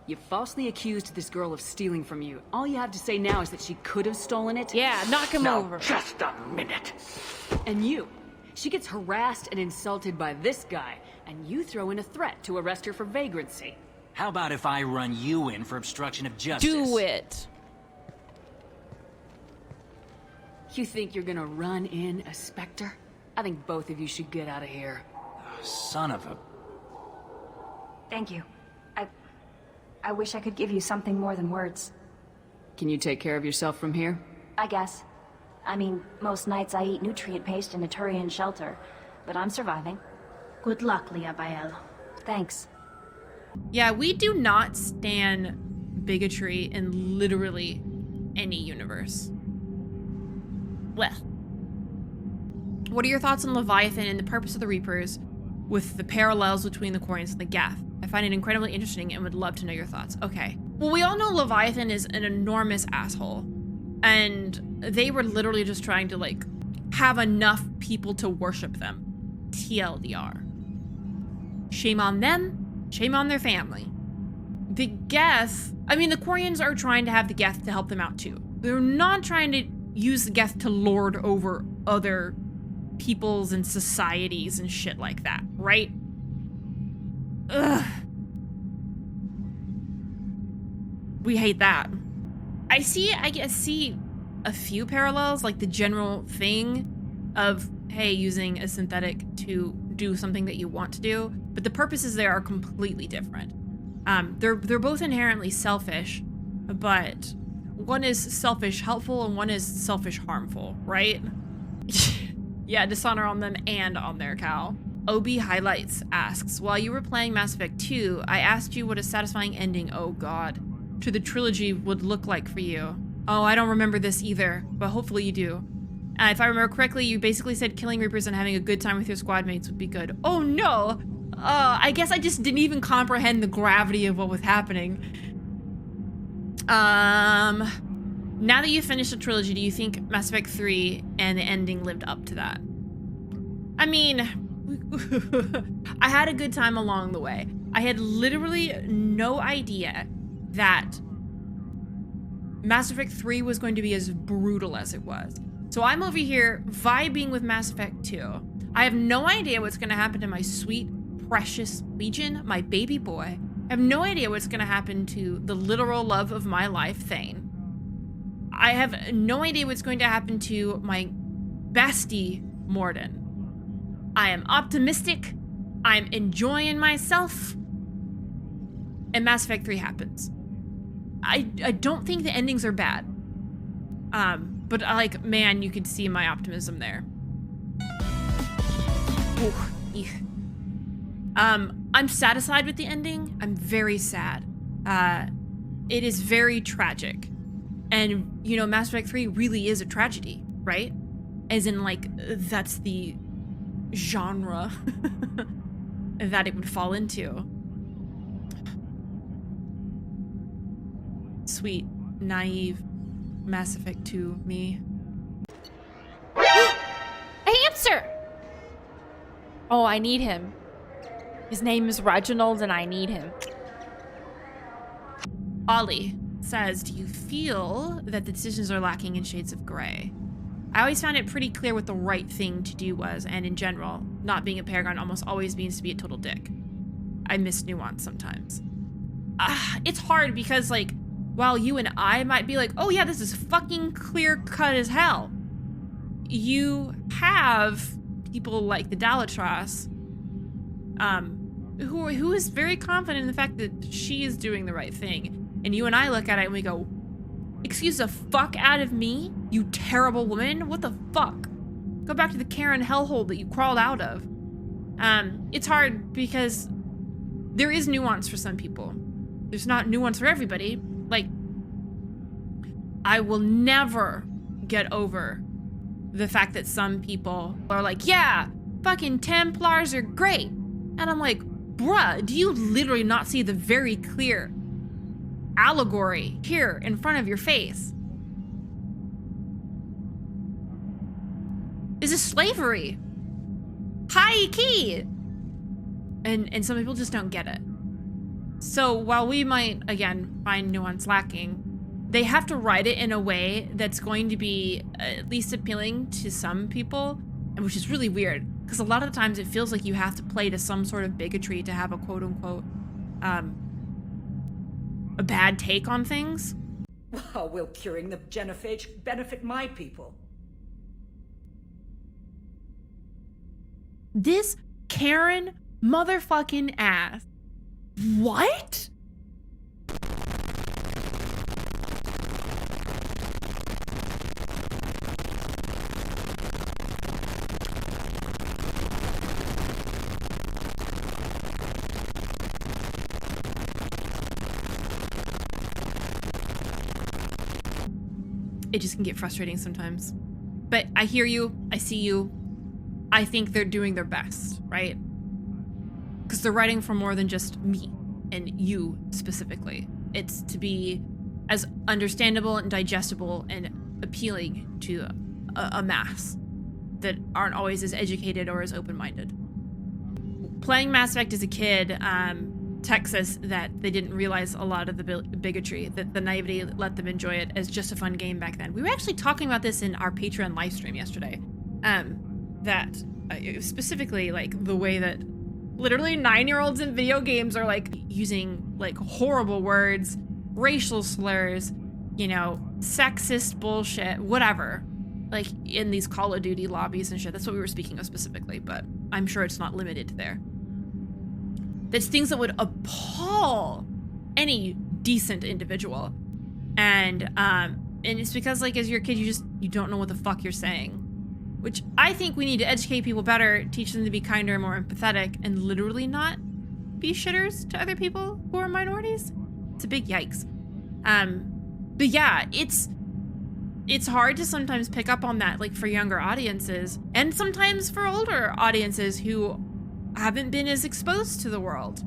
You falsely accused this girl of stealing from you. All you have to say now is that she could have stolen it? Yeah, knock him over. Just a minute. And you. She gets harassed and insulted by this guy, and you throw in a threat to arrest her for vagrancy. How about if I run you in for obstruction of justice? Do it. You think you're gonna run in a Spectre? I think both of you should get out of here. Son of a... Thank you. I wish I could give you something more than words. Can you take care of yourself from here? I guess. I mean, most nights I eat nutrient paste in a Turian shelter, but I'm surviving. Good luck, 𝒂𝒹𝒾𝒶. Thanks. Yeah, we do not stand bigotry in literally any universe. Well, what are your thoughts on Leviathan and the purpose of the Reapers with the parallels between the Quarians and the Geth? I find it incredibly interesting and would love to know your thoughts. Okay. Well, we all know Leviathan is an enormous asshole, and they were literally just trying to, like, have enough people to worship them. TLDR. Shame on them, shame on their family. The Geth, I mean, the Quarians are trying to have the Geth to help them out too. They're not trying to use the Geth to lord over other peoples and societies and shit like that, right? Ugh. We hate that. I see a few parallels, like the general thing of, hey, using a synthetic to do something that you want to do, but the purposes there are completely different. They're both inherently selfish, but one is selfish helpful and one is selfish harmful, right? Yeah, dishonor on them and on their cow. OB Highlights asks, while you were playing Mass Effect 2, I asked you what a satisfying ending, oh god, to the trilogy would look like for you. Oh, I don't remember this either, but hopefully you do. If I remember correctly, you basically said killing Reapers and having a good time with your squad mates would be good. Oh no! I guess I just didn't even comprehend the gravity of what was happening. Now that you've finished the trilogy, do you think Mass Effect 3 and the ending lived up to that? I mean, I had a good time along the way. I had literally no idea that Mass Effect 3 was going to be as brutal as it was. So I'm over here vibing with Mass Effect 2. I have no idea what's going to happen to my sweet, precious Legion, my baby boy. I have no idea what's going to happen to the literal love of my life, Thane. I have no idea what's going to happen to my bestie, Mordin. I am optimistic. I'm enjoying myself. And Mass Effect 3 happens. I don't think the endings are bad. But like, man, you could see my optimism there. Ooh, eek. I'm satisfied with the ending. I'm very sad. It is very tragic. And, you know, Mass Effect 3 really is a tragedy, right? As in, like, that's the genre that it would fall into. Sweet, naive Mass Effect 2 me. A hamster! Oh, I need him. His name is Reginald and I need him. Ollie says, do you feel that the decisions are lacking in shades of gray? I always found it pretty clear what the right thing to do was, and in general, not being a Paragon almost always means to be a total dick. I miss nuance sometimes. It's hard because, like, while you and I might be like, oh yeah, this is fucking clear cut as hell, you have people like the 𝒂𝒾𝒶, who is very confident in the fact that she is doing the right thing. And you and I look at it and we go, excuse the fuck out of me, you terrible woman? What the fuck? Go back to the Karen hellhole that you crawled out of. It's hard because there is nuance for some people. There's not nuance for everybody. Like, I will never get over the fact that some people are like, yeah, fucking Templars are great. And I'm like, bruh, do you literally not see the very clear allegory here in front of your face? This is slavery. High key. And some people just don't get it. So while we might, again, find nuance lacking, they have to write it in a way that's going to be at least appealing to some people, and which is really weird, because a lot of the times it feels like you have to play to some sort of bigotry to have a quote-unquote a bad take on things. How will curing the genophage benefit my people? This Karen motherfucking ass. What? It just can get frustrating sometimes. But I hear you, I see you. I think they're doing their best, right? Because they're writing for more than just me and you specifically. It's to be as understandable and digestible and appealing to a mass that aren't always as educated or as open-minded. Playing Mass Effect as a kid, Tech says that they didn't realize a lot of the bigotry, that the naivety let them enjoy it as just a fun game back then. We were actually talking about this in our Patreon live stream yesterday. That specifically, like, the way that literally 9-year-olds in video games are, like, using, like, horrible words, racial slurs, you know, sexist bullshit, whatever. Like in these Call of Duty lobbies and shit. That's what we were speaking of specifically, but I'm sure it's not limited to there. That's things that would appall any decent individual. And it's because, like, as you're a kid, you don't know what the fuck you're saying. Which I think we need to educate people better, teach them to be kinder and more empathetic, and literally not be shitters to other people who are minorities. It's a big yikes. But yeah, it's hard to sometimes pick up on that, like for younger audiences, and sometimes for older audiences who haven't been as exposed to the world.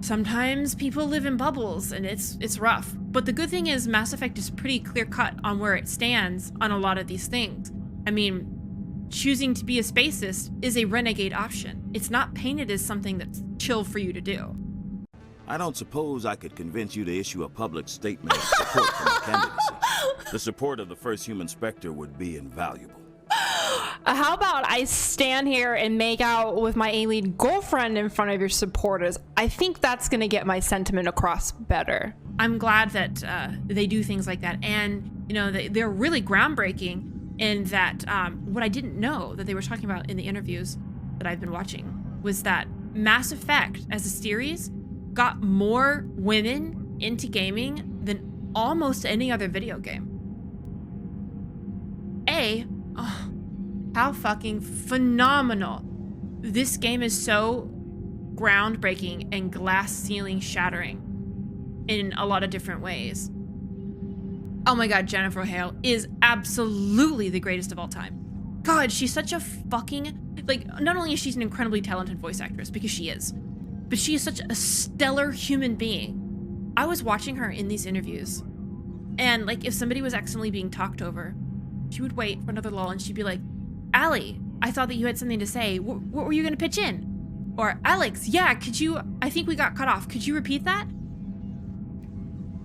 Sometimes people live in bubbles and it's rough. But the good thing is Mass Effect is pretty clear cut on where it stands on a lot of these things. I mean, choosing to be a spacist is a renegade option. It's not painted as something that's chill for you to do. I don't suppose I could convince you to issue a public statement of support for my candidacy. The support of the first human Spectre would be invaluable. How about I stand here and make out with my alien girlfriend in front of your supporters? I think that's going to get my sentiment across better. I'm glad that they do things like that. And, you know, they're really groundbreaking in that what I didn't know that they were talking about in the interviews that I've been watching was that Mass Effect as a series got more women into gaming than almost any other video game. How fucking phenomenal. This game is so groundbreaking and glass ceiling shattering in a lot of different ways. Oh my god, Jennifer Hale is absolutely the greatest of all time. God, she's such a fucking, like, not only is she an incredibly talented voice actress, because she is, but she is such a stellar human being. I was watching her in these interviews, and like if somebody was accidentally being talked over, she would wait for another lull and she'd be like, Allie, I thought that you had something to say. What were you gonna pitch in? Or Alex, yeah, could you, I think we got cut off. Could you repeat that?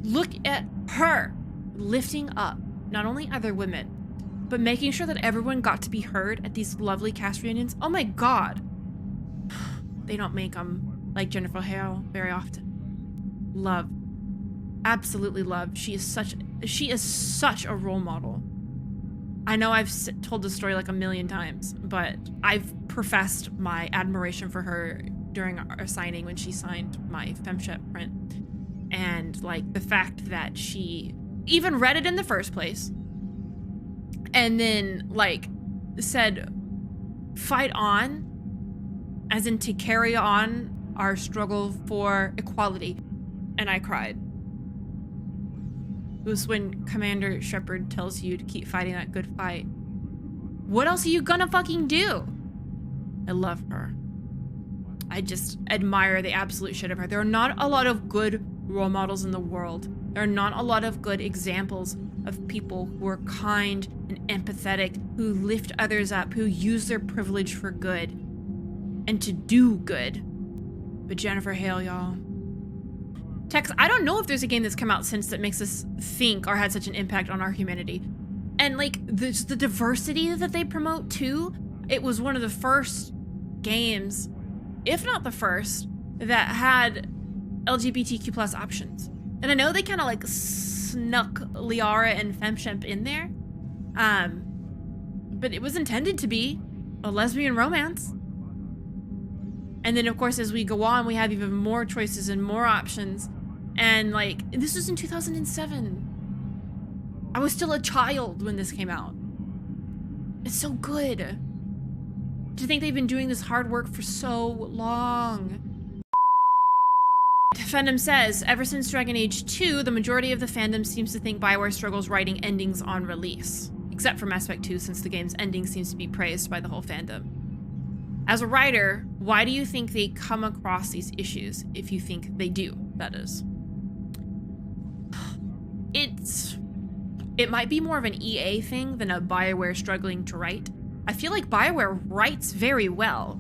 Look at her lifting up not only other women, but making sure that everyone got to be heard at these lovely cast reunions. Oh my god. They don't make them like Jennifer Hale very often. Love. Absolutely love. She is such a role model. I know I've told the story like a million times, but I've professed my admiration for her during our signing when she signed my Femshep print. And like the fact that she even read it in the first place and then like said, fight on, as in to carry on our struggle for equality. And I cried. It was when Commander Shepard tells you to keep fighting that good fight. What else are you gonna fucking do? I love her. I just admire the absolute shit of her. There are not a lot of good role models in the world. There are not a lot of good examples of people who are kind and empathetic, who lift others up, who use their privilege for good and to do good. But Jennifer Hale, y'all. Tex, I don't know if there's a game that's come out since that makes us think or had such an impact on our humanity. And like the diversity that they promote too, it was one of the first games, if not the first, that had LGBTQ plus options. And I know they kind of like snuck Liara and Femshep in there, but it was intended to be a lesbian romance. And then of course, as we go on, we have even more choices and more options. And like, this was in 2007. I was still a child when this came out. It's so good. To think they've been doing this hard work for so long. Fandom says, ever since Dragon Age 2, the majority of the fandom seems to think BioWare struggles writing endings on release. Except for Mass Effect 2, since the game's ending seems to be praised by the whole fandom. As a writer, why do you think they come across these issues, if you think they do, that is? It might be more of an EA thing than a BioWare struggling to write. I feel like BioWare writes very well.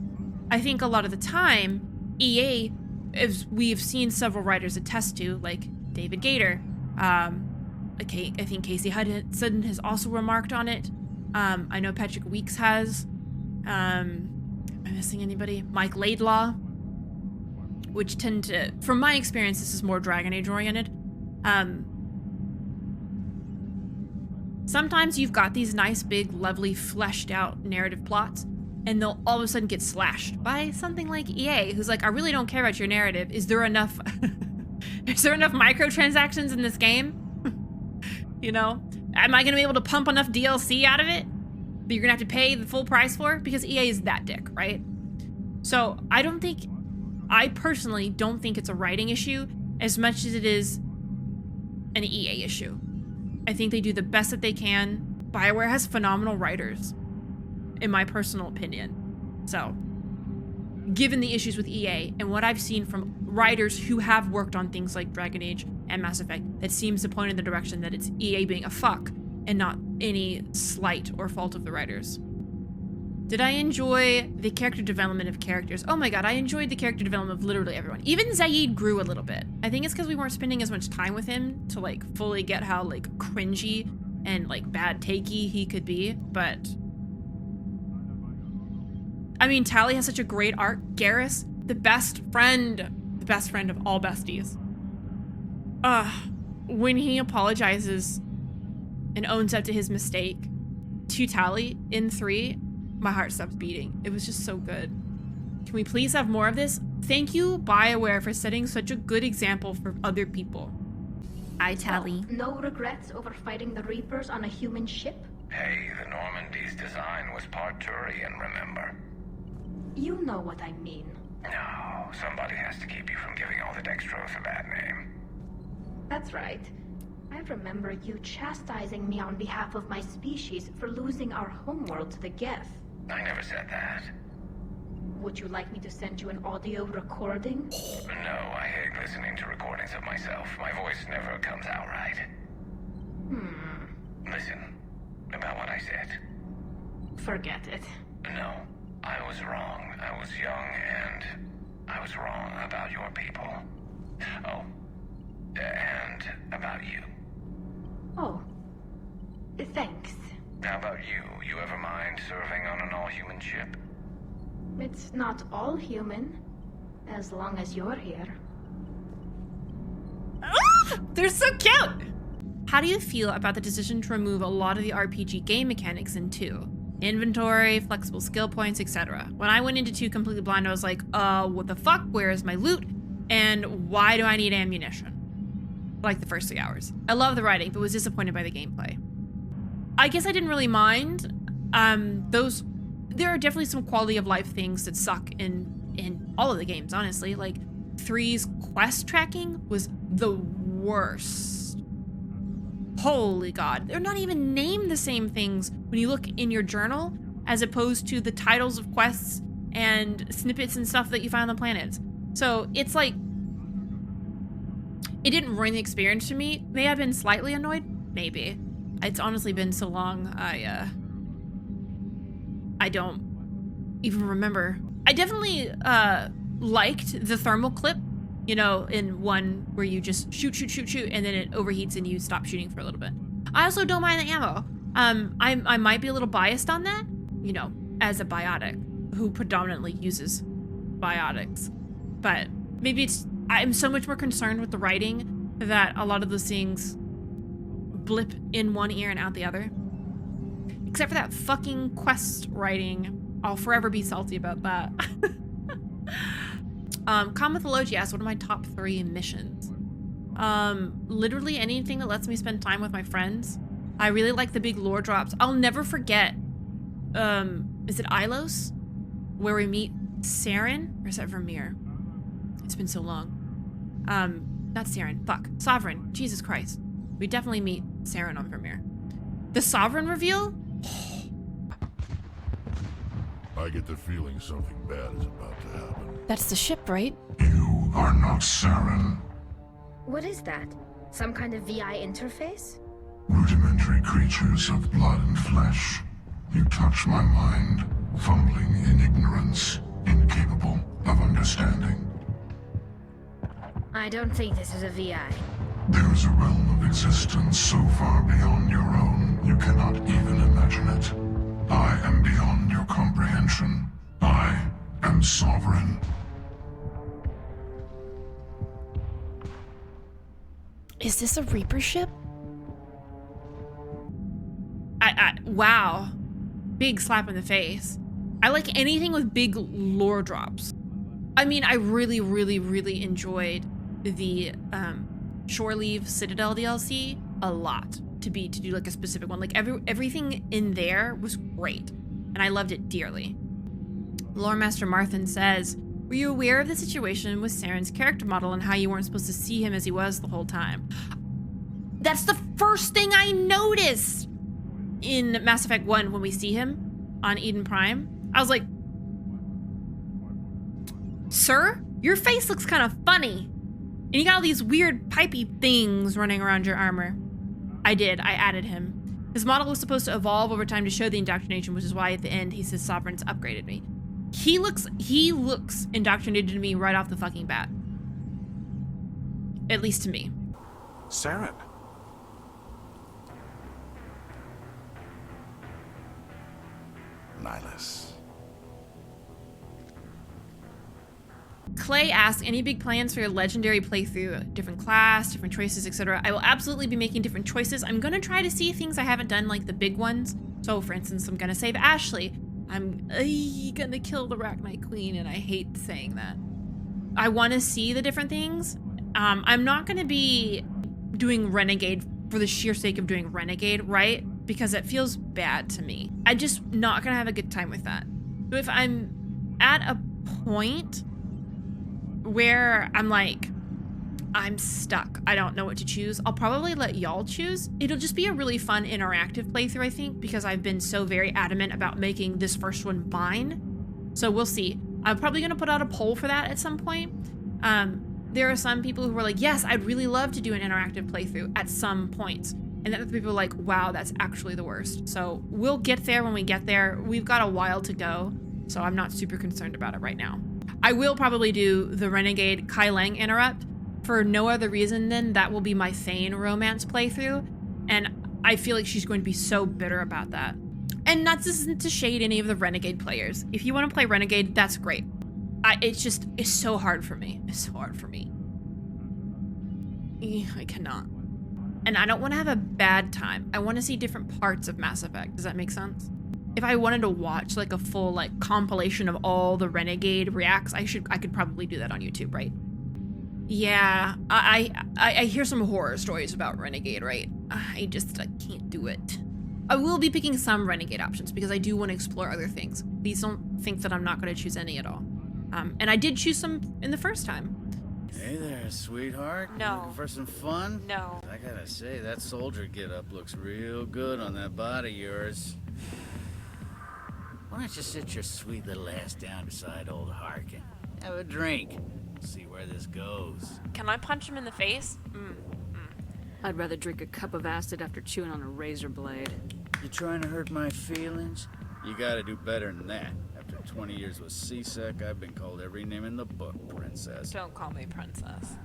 I think a lot of the time, EA, as we've seen several writers attest to, like David Gator, I think Casey Hudson has also remarked on it. I know Patrick Weeks has. Am I missing anybody? Mike Laidlaw, which tend to, from my experience, this is more Dragon Age oriented. Sometimes you've got these nice, big, lovely, fleshed out narrative plots, and they'll all of a sudden get slashed by something like EA, who's like, I really don't care about your narrative. Is there enough microtransactions in this game? You know? Am I gonna be able to pump enough DLC out of it that you're gonna have to pay the full price for? Because EA is that dick, right? So I personally don't think it's a writing issue as much as it is an EA issue. I think they do the best that they can. BioWare has phenomenal writers, in my personal opinion. So, given the issues with EA and what I've seen from writers who have worked on things like Dragon Age and Mass Effect, that seems to point in the direction that it's EA being a fuck and not any slight or fault of the writers. Did I enjoy the character development of characters? Oh my god, I enjoyed the character development of literally everyone. Even Zaid grew a little bit. I think it's because we weren't spending as much time with him to like fully get how like cringy and like bad takey he could be, but I mean, Tali has such a great arc. Garrus, the best friend of all besties. When he apologizes and owns up to his mistake to Tali in 3, my heart stops beating. It was just so good. Can we please have more of this? Thank you, BioWare, for setting such a good example for other people. I Tali. No regrets over fighting the Reapers on a human ship? Hey, the Normandy's design was part Turian, remember? You know what I mean. No, somebody has to keep you from giving all the Dextros a bad name. That's right. I remember you chastising me on behalf of my species for losing our homeworld to the Geth. I never said that. Would you like me to send you an audio recording? No, I hate listening to recordings of myself. My voice never comes out right. Listen, about what I said. Forget it. No, I was wrong. I was young and I was wrong about your people. Oh, and about you. Oh, thanks. How about you? You ever mind serving on an all-human ship? It's not all human, as long as you're here. They're so cute! How do you feel about the decision to remove a lot of the RPG game mechanics in 2? Inventory, flexible skill points, etc. When I went into 2 completely blind, I was like, what the fuck? Where is my loot? And why do I need ammunition? Like the first 3 hours. I love the writing, but was disappointed by the gameplay. I guess I didn't really mind. There are definitely some quality of life things that suck in all of the games, honestly. Like 3's quest tracking was the worst. Holy god. They're not even named the same things when you look in your journal as opposed to the titles of quests and snippets and stuff that you find on the planets. So it's like, it didn't ruin the experience for me. May I have been slightly annoyed? Maybe. It's honestly been so long, I don't even remember. I definitely liked the thermal clip, you know, in 1 where you just shoot, and then it overheats and you stop shooting for a little bit. I also don't mind the ammo. I might be a little biased on that, you know, as a biotic who predominantly uses biotics. But maybe I'm so much more concerned with the writing that a lot of those things blip in one ear and out the other. Except for that fucking quest writing. I'll forever be salty about that. 𝒸𝒹𝒾𝒶 asks, what are my top 3 missions? Literally anything that lets me spend time with my friends. I really like the big lore drops. I'll never forget, is it Ilos? Where we meet Saren? Or is that Vermeer? It's been so long. Not Saren, fuck. Sovereign, Jesus Christ. We definitely meet Saren on Vermeer. The Sovereign reveal? I get the feeling something bad is about to happen. That's the ship, right? You are not Saren. What is that? Some kind of VI interface? Rudimentary creatures of blood and flesh. You touch my mind, fumbling in ignorance, incapable of understanding. I don't think this is a VI. There is a realm of existence so far beyond your own, you cannot even imagine it. I am beyond your comprehension. I am sovereign. Is this a Reaper ship? wow. Big slap in the face. I like anything with big lore drops. I mean, I really, really, really enjoyed the Shore Leave Citadel DLC a lot to do like a specific one. Like everything in there was great, and I loved it dearly. Lore Master Marthin says, were you aware of the situation with Saren's character model and how you weren't supposed to see him as he was the whole time? That's the first thing I noticed in Mass Effect 1 when we see him on Eden Prime. I was like, sir, your face looks kind of funny. And you got all these weird pipey things running around your armor. I added him. His model was supposed to evolve over time to show the indoctrination, which is why at the end he says Sovereigns upgraded me. He looks indoctrinated to me right off the fucking bat. At least to me. Saren. Nihilus. Clay asks, any big plans for your legendary playthrough? Different class, different choices, etc. I will absolutely be making different choices. I'm gonna try to see things I haven't done, like the big ones. So for instance, I'm gonna save Ashley. I'm gonna kill the Arachnite Queen, and I hate saying that. I wanna see the different things. I'm not gonna be doing Renegade for the sheer sake of doing Renegade, right? Because it feels bad to me. I'm just not gonna have a good time with that. So if I'm at a point where I'm like, I'm stuck, I don't know what to choose, I'll probably let y'all choose. It'll just be a really fun interactive playthrough, I think, because I've been so very adamant about making this first one mine. So we'll see. I'm probably gonna put out a poll for that at some point. There are some people who are like, yes, I'd really love to do an interactive playthrough at some points. And then other people are like, wow, that's actually the worst. So we'll get there when we get there. We've got a while to go, so I'm not super concerned about it right now. I will probably do the Renegade Kai Lang interrupt for no other reason than that will be my Thane romance playthrough. And I feel like she's going to be so bitter about that. And not to shade any of the Renegade players. If you want to play Renegade, that's great. It's so hard for me. It's so hard for me. I cannot. And I don't want to have a bad time. I want to see different parts of Mass Effect. Does that make sense? If I wanted to watch like a full like compilation of all the Renegade reacts, I could probably do that on YouTube, right? Yeah, I hear some horror stories about Renegade, right? I can't do it. I will be picking some Renegade options because I do want to explore other things. Please don't think that I'm not going to choose any at all. And I did choose some in the first time. Hey there, sweetheart. No. Looking for some fun? No. I gotta say, that soldier get-up looks real good on that body of yours. Why don't you sit your sweet little ass down beside old Harkin? Have a drink. See where this goes. Can I punch him in the face? I'd rather drink a cup of acid after chewing on a razor blade. You trying to hurt my feelings? You gotta do better than that. After 20 years with CSEC, I've been called every name in the book, princess. Don't call me princess.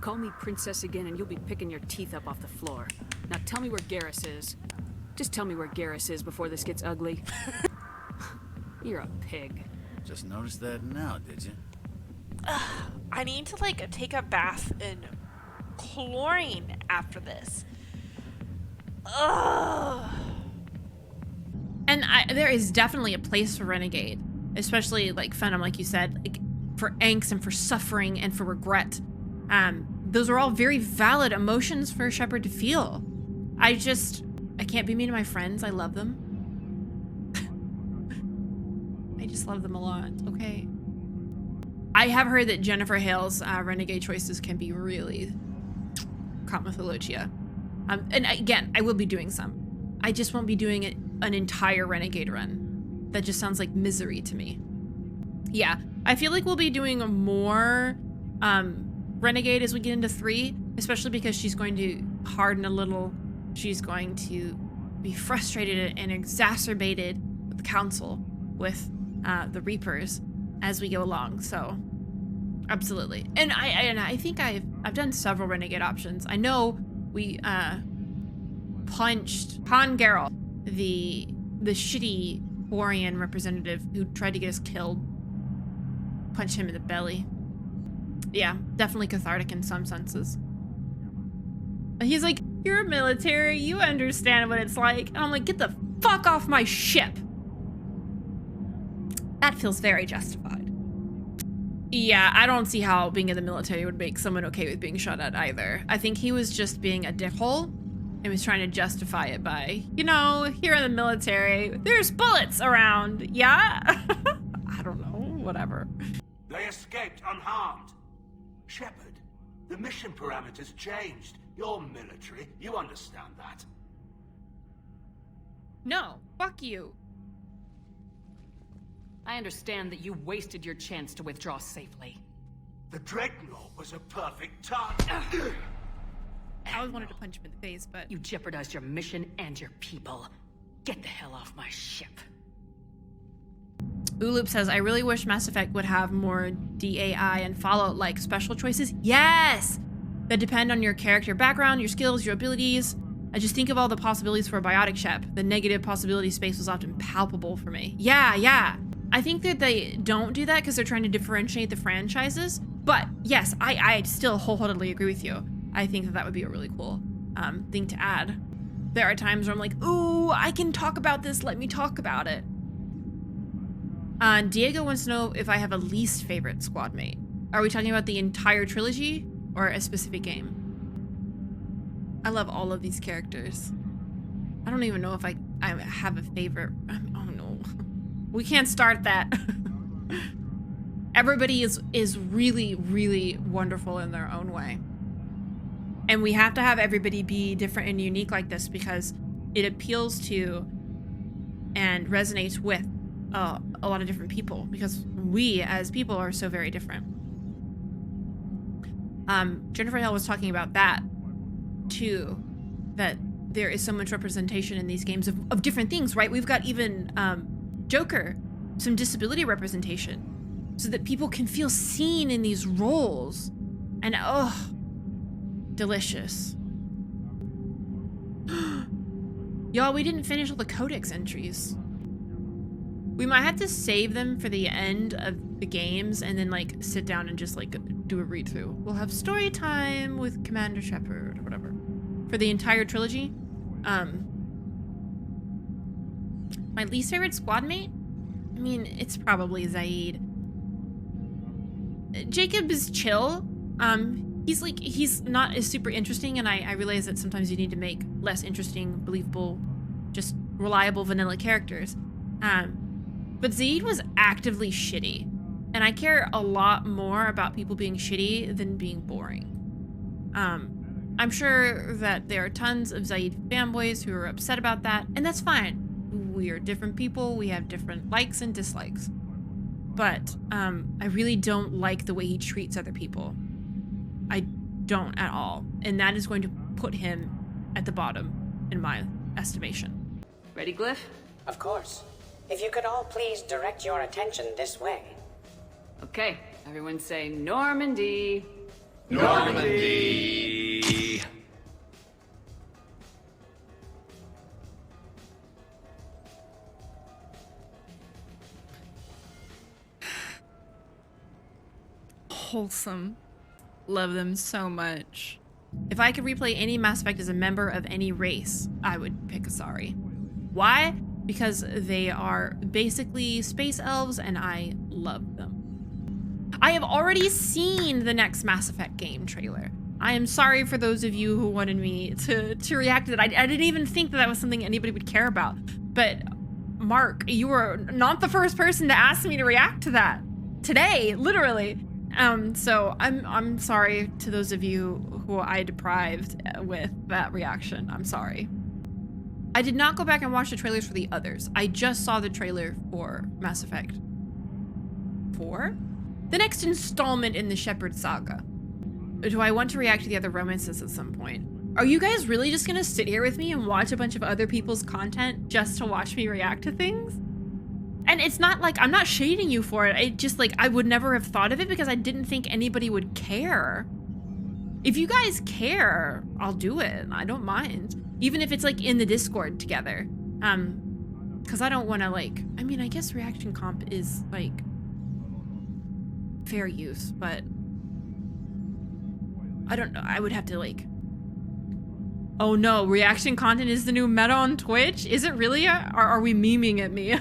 Call me princess again and you'll be picking your teeth up off the floor. Now tell me where Garrus is. Just tell me where Garrus is before this gets ugly. You're a pig. Just noticed that now, did you? I need to like take a bath in chlorine after this. Ugh. And there is definitely a place for Renegade, especially like Phenom, like you said, like for angst and for suffering and for regret. Those are all very valid emotions for Shepard to feel. I can't be mean to my friends. I love them. I just love them a lot. Okay. I have heard that Jennifer Hale's Renegade choices can be really 𝒸𝒾𝒶. And again, I will be doing some. I just won't be doing an entire Renegade run. That just sounds like misery to me. Yeah, I feel like we'll be doing more Renegade as we get into 3, especially because she's going to harden a little. She's going to be frustrated and exacerbated with the Council, with the Reapers as we go along. So, absolutely. And I think I've done several Renegade options. I know we punched Han Geralt, the shitty Quarian representative who tried to get us killed. Punched him in the belly. Yeah, definitely cathartic in some senses. He's like, you're military, you understand what it's like. And I'm like, get the fuck off my ship. That feels very justified. Yeah, I don't see how being in the military would make someone okay with being shot at either. I think he was just being a dickhole and was trying to justify it by, you know, here in the military, there's bullets around, yeah? I don't know, whatever. They escaped unharmed. Shepard, the mission parameters changed. You're military, you understand that. No, fuck you. I understand that you wasted your chance to withdraw safely. The Dreadnought was a perfect target. I always wanted to punch him in the face, but... You jeopardized your mission and your people. Get the hell off my ship. Uloop says, I really wish Mass Effect would have more DAI and Fallout-like special choices. Yes! That depend on your character background, your skills, your abilities. I just think of all the possibilities for a biotic Shep. The negative possibility space was often palpable for me. Yeah. I think that they don't do that because they're trying to differentiate the franchises. But yes, I still wholeheartedly agree with you. I think that would be a really cool thing to add. There are times where I'm like, ooh, I can talk about this. Let me talk about it. Diego wants to know if I have a least favorite squad mate. Are we talking about the entire trilogy or a specific game? I love all of these characters. I don't even know if I have a favorite. Oh no. We can't start that. Everybody is really, really wonderful in their own way. And we have to have everybody be different and unique like this because it appeals to and resonates with a lot of different people because we as people are so very different. Jennifer Hill was talking about that too, that there is so much representation in these games of different things, right? We've got even Joker, some disability representation so that people can feel seen in these roles. And oh, delicious. Y'all, we didn't finish all the codex entries. We might have to save them for the end of the games and then like sit down and just like do a read through. We'll have story time with Commander Shepard or whatever for the entire trilogy. My least favorite squad mate? I mean, it's probably Zaid. Jacob is chill. He's not as super interesting, and I realize that sometimes you need to make less interesting, believable, just reliable vanilla characters. But Zaid was actively shitty, and I care a lot more about people being shitty than being boring. I'm sure that there are tons of Zaid fanboys who are upset about that, and that's fine. We are different people, we have different likes and dislikes. But I really don't like the way he treats other people. I don't at all, and that is going to put him at the bottom in my estimation. Ready, Glyph? Of course. If you could all please direct your attention this way. Okay, everyone say Normandy. Normandy! Wholesome. Love them so much. If I could replay any Mass Effect as a member of any race, I would pick Asari. Why? Because they are basically space elves and I love them. I have already seen the next Mass Effect game trailer. I am sorry for those of you who wanted me to react to that. I didn't even think that was something anybody would care about. But Mark, you were not the first person to ask me to react to that. Today, literally. So I'm sorry to those of you who I deprived with that reaction. I'm sorry. I did not go back and watch the trailers for the others. I just saw the trailer for Mass Effect 4? The next installment in the Shepard saga. Do I want to react to the other romances at some point? Are you guys really just gonna sit here with me and watch a bunch of other people's content just to watch me react to things? And it's not like, I'm not shading you for it. It just like, I would never have thought of it because I didn't think anybody would care. If you guys care, I'll do it. I don't mind. Even if it's like in the Discord together. Because I don't want to like, I mean, I guess reaction comp is like fair use, but I don't know. I would have to like Oh no, reaction content is the new meta on Twitch? Is it really? Are we memeing at me?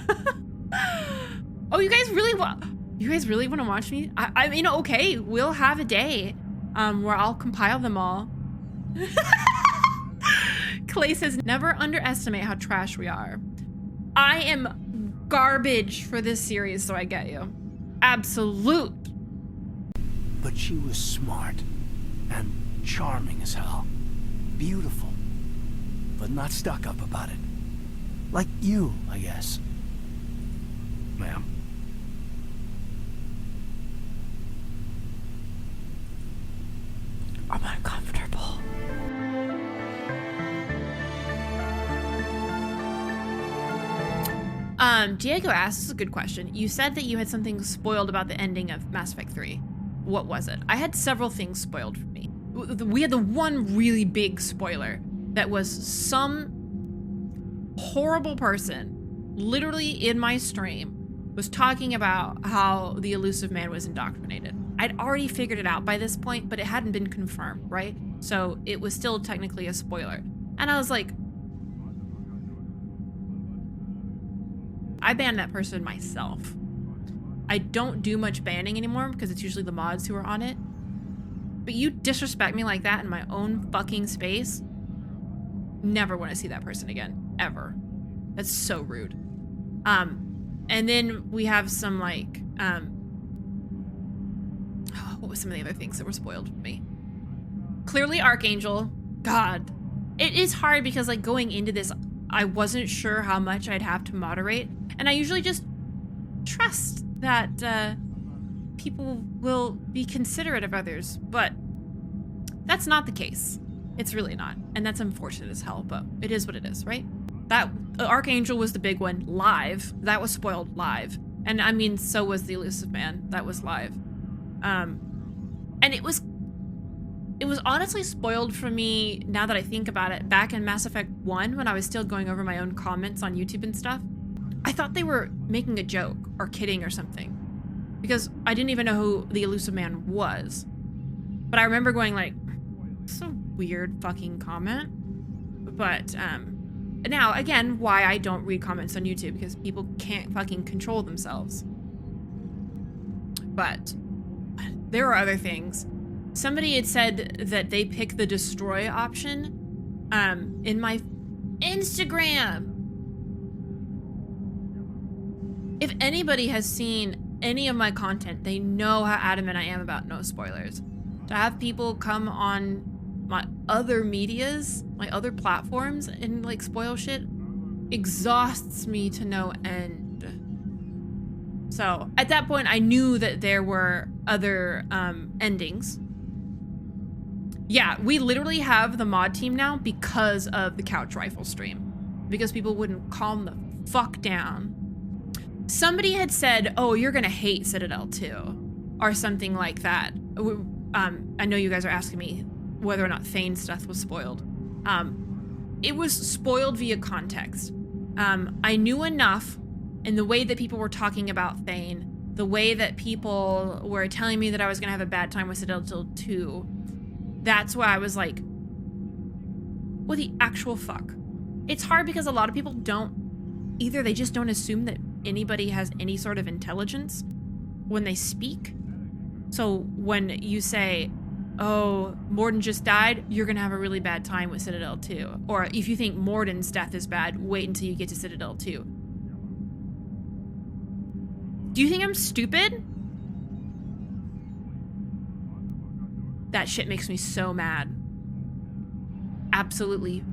Oh, you guys really want to watch me? I mean, okay, we'll have a day where I'll compile them all. Clay says, never underestimate how trash we are. I am garbage for this series, so I get you. Absolute. But she was smart and charming as hell. Beautiful, but not stuck up about it. Like you, I guess. Ma'am. I'm uncomfortable. Diego asks, this is a good question. You said that you had something spoiled about the ending of Mass Effect 3. What was it? I had several things spoiled for me. We had the one really big spoiler that was some horrible person, literally in my stream, was talking about how the elusive man was indoctrinated. I'd already figured it out by this point, but it hadn't been confirmed, right? So it was still technically a spoiler. And I was like, I banned that person myself. I don't do much banning anymore because it's usually the mods who are on it. But you disrespect me like that in my own fucking space, never want to see that person again, ever. That's so rude. And then we have some like, what was some of the other things that were spoiled for me? Clearly Archangel, God. It is hard because like going into this, I wasn't sure how much I'd have to moderate. And I usually just trust that people will be considerate of others, but that's not the case. It's really not. And that's unfortunate as hell, but it is what it is, right? That Archangel was the big one live. That was spoiled live. And I mean, so was the elusive man. That was live. And it was honestly spoiled for me now that I think about it. Back in Mass Effect 1, when I was still going over my own comments on YouTube and stuff, I thought they were making a joke or kidding or something because I didn't even know who the elusive man was. But I remember going like, it's a weird fucking comment. But now, again, why I don't read comments on YouTube, because people can't fucking control themselves. But there are other things. Somebody had said that they picked the destroy option in my Instagram. If anybody has seen any of my content, they know how adamant I am about no spoilers. To have people come on my other medias, my other platforms, and like spoil shit exhausts me to no end. So at that point, I knew that there were other endings. Yeah, we literally have the mod team now because of the couch rifle stream. Because people wouldn't calm the fuck down. Somebody had said, oh, you're gonna hate Citadel too, or something like that. I know you guys are asking me whether or not Thane's death was spoiled. It was spoiled via context. I knew enough in the way that people were talking about Thane, the way that people were telling me that I was gonna have a bad time with Citadel 2. That's why I was like, what the actual fuck? It's hard because a lot of people don't, either they just don't assume that anybody has any sort of intelligence when they speak. So when you say, oh, Morden just died, you're gonna have a really bad time with Citadel 2. Or if you think Morden's death is bad, wait until you get to Citadel 2. Do you think I'm stupid? That shit makes me so mad. Absolutely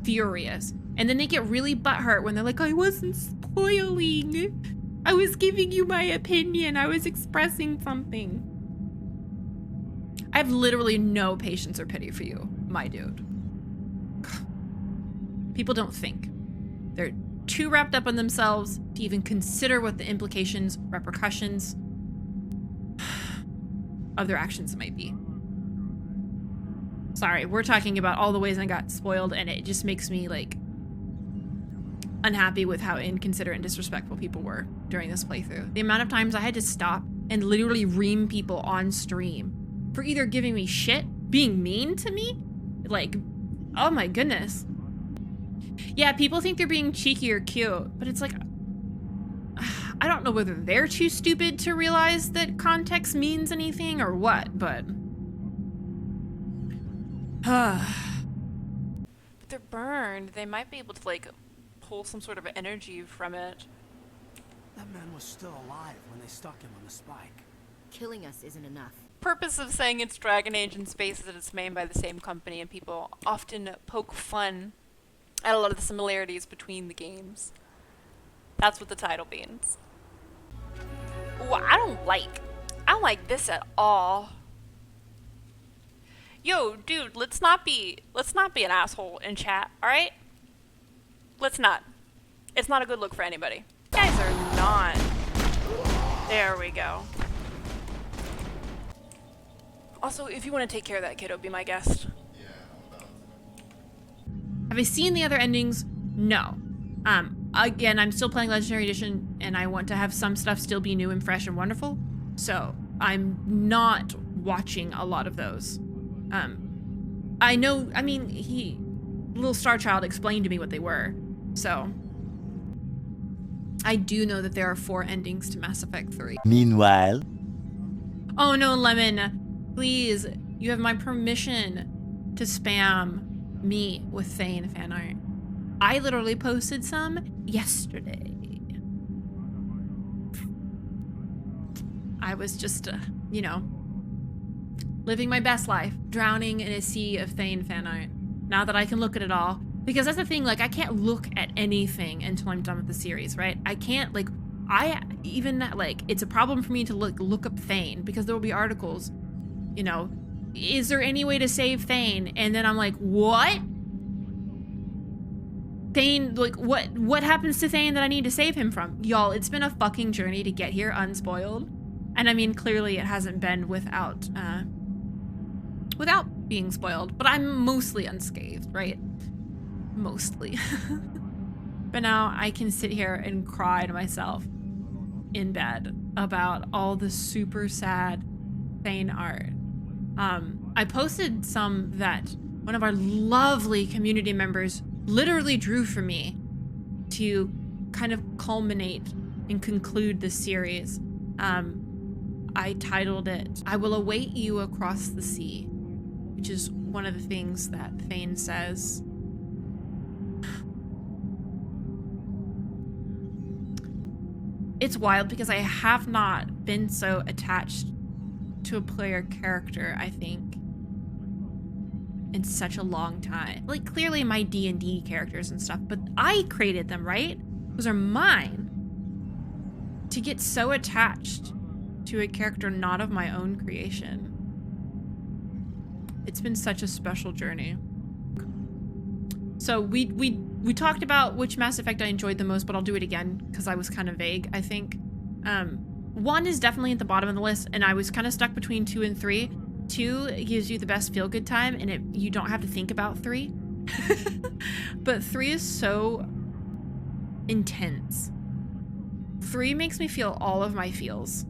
furious. And then they get really butthurt when they're like, I wasn't spoiling. I was giving you my opinion. I was expressing something. I have literally no patience or pity for you, my dude. People don't think. They're too wrapped up in themselves to even consider what the implications, repercussions of their actions might be. Sorry, we're talking about all the ways I got spoiled, and it just makes me like unhappy with how inconsiderate and disrespectful people were during this playthrough. The amount of times I had to stop and literally ream people on stream for either giving me shit, being mean to me, like Oh my goodness. Yeah, people think they're being cheeky or cute, but it's like, I don't know whether they're too stupid to realize that context means anything or what, but... If they're burned, they might be able to, like, pull some sort of energy from it. That man was still alive when they stuck him on the spike. Killing us isn't enough. Purpose of saying it's Dragon Age in space is that it's made by the same company, and people often poke fun at a lot of the similarities between the games. That's what the title means. Ooh, I don't like this at all. Yo, dude, let's not be an asshole in chat, alright? Let's not. It's not a good look for anybody. You guys are not. There we go. Also, if you want to take care of that kiddo, be my guest. Have I seen the other endings? No. Again, I'm still playing Legendary Edition, and I want to have some stuff still be new and fresh and wonderful. So I'm not watching a lot of those. I know, I mean, Little Star Child explained to me what they were. So I do know that there are 4 endings to Mass Effect 3. Meanwhile. Oh no, Lemon, please, you have my permission to spam me with Thane fan art. I literally posted some yesterday. I was just, you know, living my best life, drowning in a sea of Thane fan art. Now that I can look at it all. Because that's the thing, like, I can't look at anything until I'm done with the series, right? I can't, like, it's a problem for me to look up Thane, because there will be articles, you know, is there any way to save Thane? And then I'm like, what? Thane, like, what happens to Thane that I need to save him from? Y'all, it's been a fucking journey to get here unspoiled. And I mean, clearly it hasn't been without being spoiled, but I'm mostly unscathed, right? Mostly. But now I can sit here and cry to myself in bed about all the super sad Thane art. I posted some that one of our lovely community members literally drew for me to kind of culminate and conclude the series. I titled it, "I Will Await You Across the Sea," which is one of the things that Thane says. It's wild because I have not been so attached to a player character, I think, in such a long time. Like, clearly my D&D characters and stuff, but I created them, right? Those are mine. To get so attached to a character not of my own creation. It's been such a special journey. So we talked about which Mass Effect I enjoyed the most, but I'll do it again because I was kind of vague, I think. 1 is definitely at the bottom of the list, and I was kind of stuck between 2 and 3. 2 gives you the best feel-good time, and you don't have to think about 3. But 3 is so intense. 3 makes me feel all of my feels.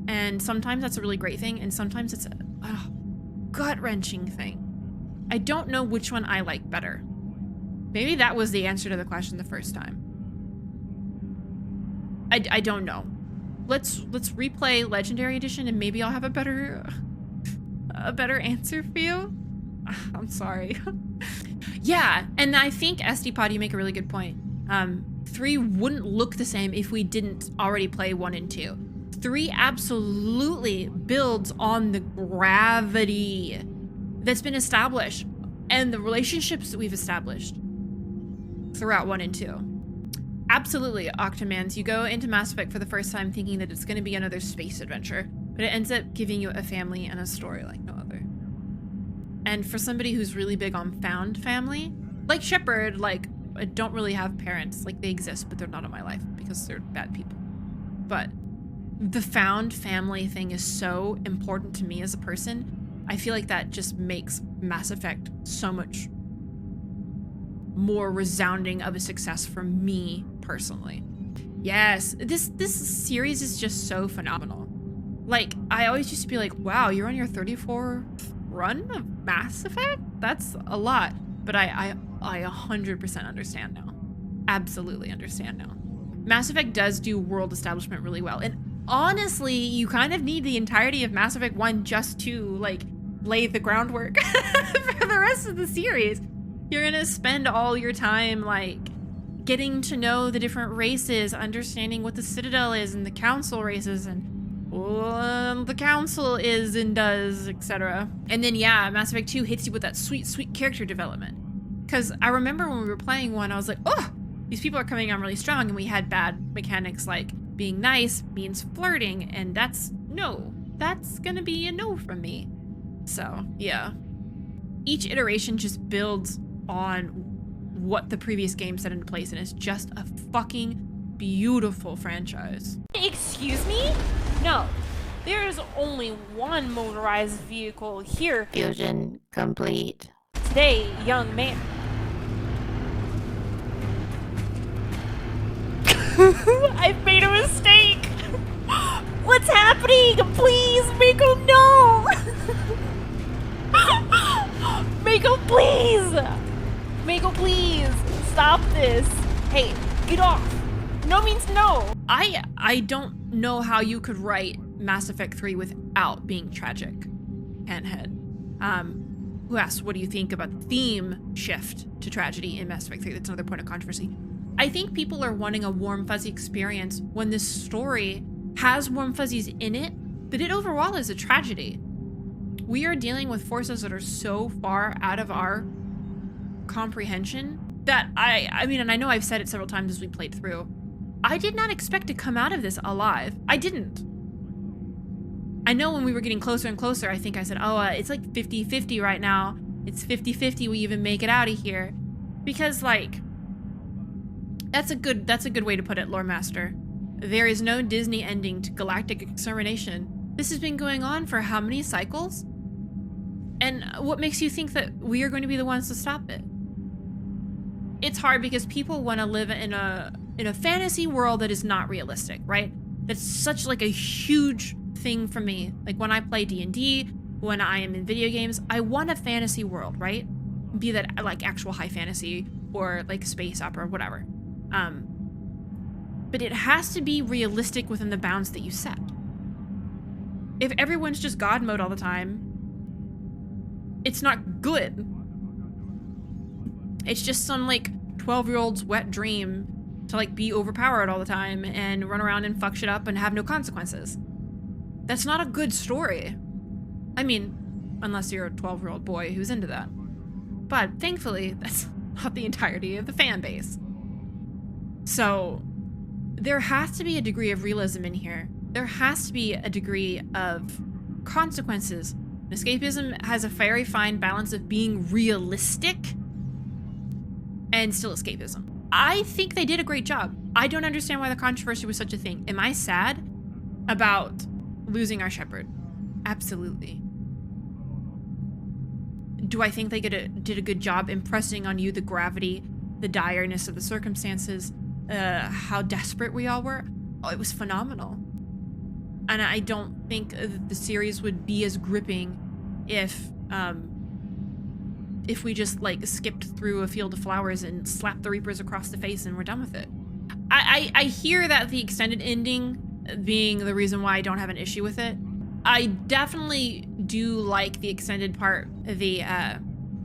And sometimes that's a really great thing, and sometimes it's a gut-wrenching thing. I don't know which one I like better. Maybe that was the answer to the question the first time. I don't know. Let's replay Legendary Edition, and maybe I'll have a better answer for you. I'm sorry. Yeah, and I think SD-Pod, you make a really good point. 3 wouldn't look the same if we didn't already play 1 and 2. 3 absolutely builds on the gravity that's been established and the relationships that we've established throughout 1 and 2. Absolutely, Octomans, you go into Mass Effect for the first time thinking that it's going to be another space adventure, but it ends up giving you a family and a story like no other. And for somebody who's really big on found family, like Shepard, like, I don't really have parents. Like, they exist, but they're not in my life because they're bad people. But the found family thing is so important to me as a person. I feel like that just makes Mass Effect so much more resounding of a success for me personally. Yes, this series is just so phenomenal. Like, I always used to be like, wow, you're on your 34th run of Mass Effect? That's a lot. but I 100% understand now. Absolutely understand now. Mass Effect does do world establishment really well. And honestly, you kind of need the entirety of Mass Effect 1 just to like lay the groundwork for the rest of the series. You're gonna spend all your time like getting to know the different races, understanding what the Citadel is and the Council races and what the Council is and does, etc. And then yeah, Mass Effect 2 hits you with that sweet, sweet character development. Because I remember when we were playing 1, I was like, oh, these people are coming on really strong, and we had bad mechanics like being nice means flirting, and that's gonna be a no from me. So yeah, each iteration just builds on what the previous game set into place, and it's just a fucking beautiful franchise. Excuse me? No, there is only one motorized vehicle here. Fusion complete. Today, young man. I've made a mistake. What's happening? Please, Mako, no. Mako, please. Mako, please. Stop this. Hey, get off. No means no. I don't know how you could write Mass Effect 3 without being tragic. Handhead. Who asked, what do you think about the theme shift to tragedy in Mass Effect 3? That's another point of controversy. I think people are wanting a warm fuzzy experience when this story has warm fuzzies in it, but it overall is a tragedy. We are dealing with forces that are so far out of our comprehension that I mean, and I know I've said it several times as we played through, I did not expect to come out of this alive. I didn't. I know when we were getting closer and closer, I think I said, oh, it's like 50-50 right now. It's 50-50 we even make it out of here. Because like, that's a good way to put it, Lore Master. There is no Disney ending to galactic extermination. This has been going on for how many cycles? And what makes you think that we are going to be the ones to stop it? It's hard because people want to live in a fantasy world that is not realistic, right? That's such like a huge thing for me. Like when I play D&D, when I am in video games, I want a fantasy world, right? Be that like actual high fantasy or like space opera, whatever. But it has to be realistic within the bounds that you set. If everyone's just God mode all the time, it's not good. It's just some like 12-year-old's wet dream to like be overpowered all the time and run around and fuck shit up and have no consequences. That's not a good story. I mean, unless you're a 12-year-old boy who's into that. But thankfully, that's not the entirety of the fan base. So there has to be a degree of realism in here. There has to be a degree of consequences. Escapism has a very fine balance of being realistic and still escapism. I think they did a great job. I don't understand why the controversy was such a thing. Am I sad about losing our Shepard? Absolutely. Do I think they did a good job impressing on you the gravity, the direness of the circumstances, how desperate we all were? Oh, it was phenomenal. And I don't think the series would be as gripping if we just like skipped through a field of flowers and slapped the Reapers across the face and we're done with it. I hear that the extended ending being the reason why I don't have an issue with it. I definitely do like the extended part, the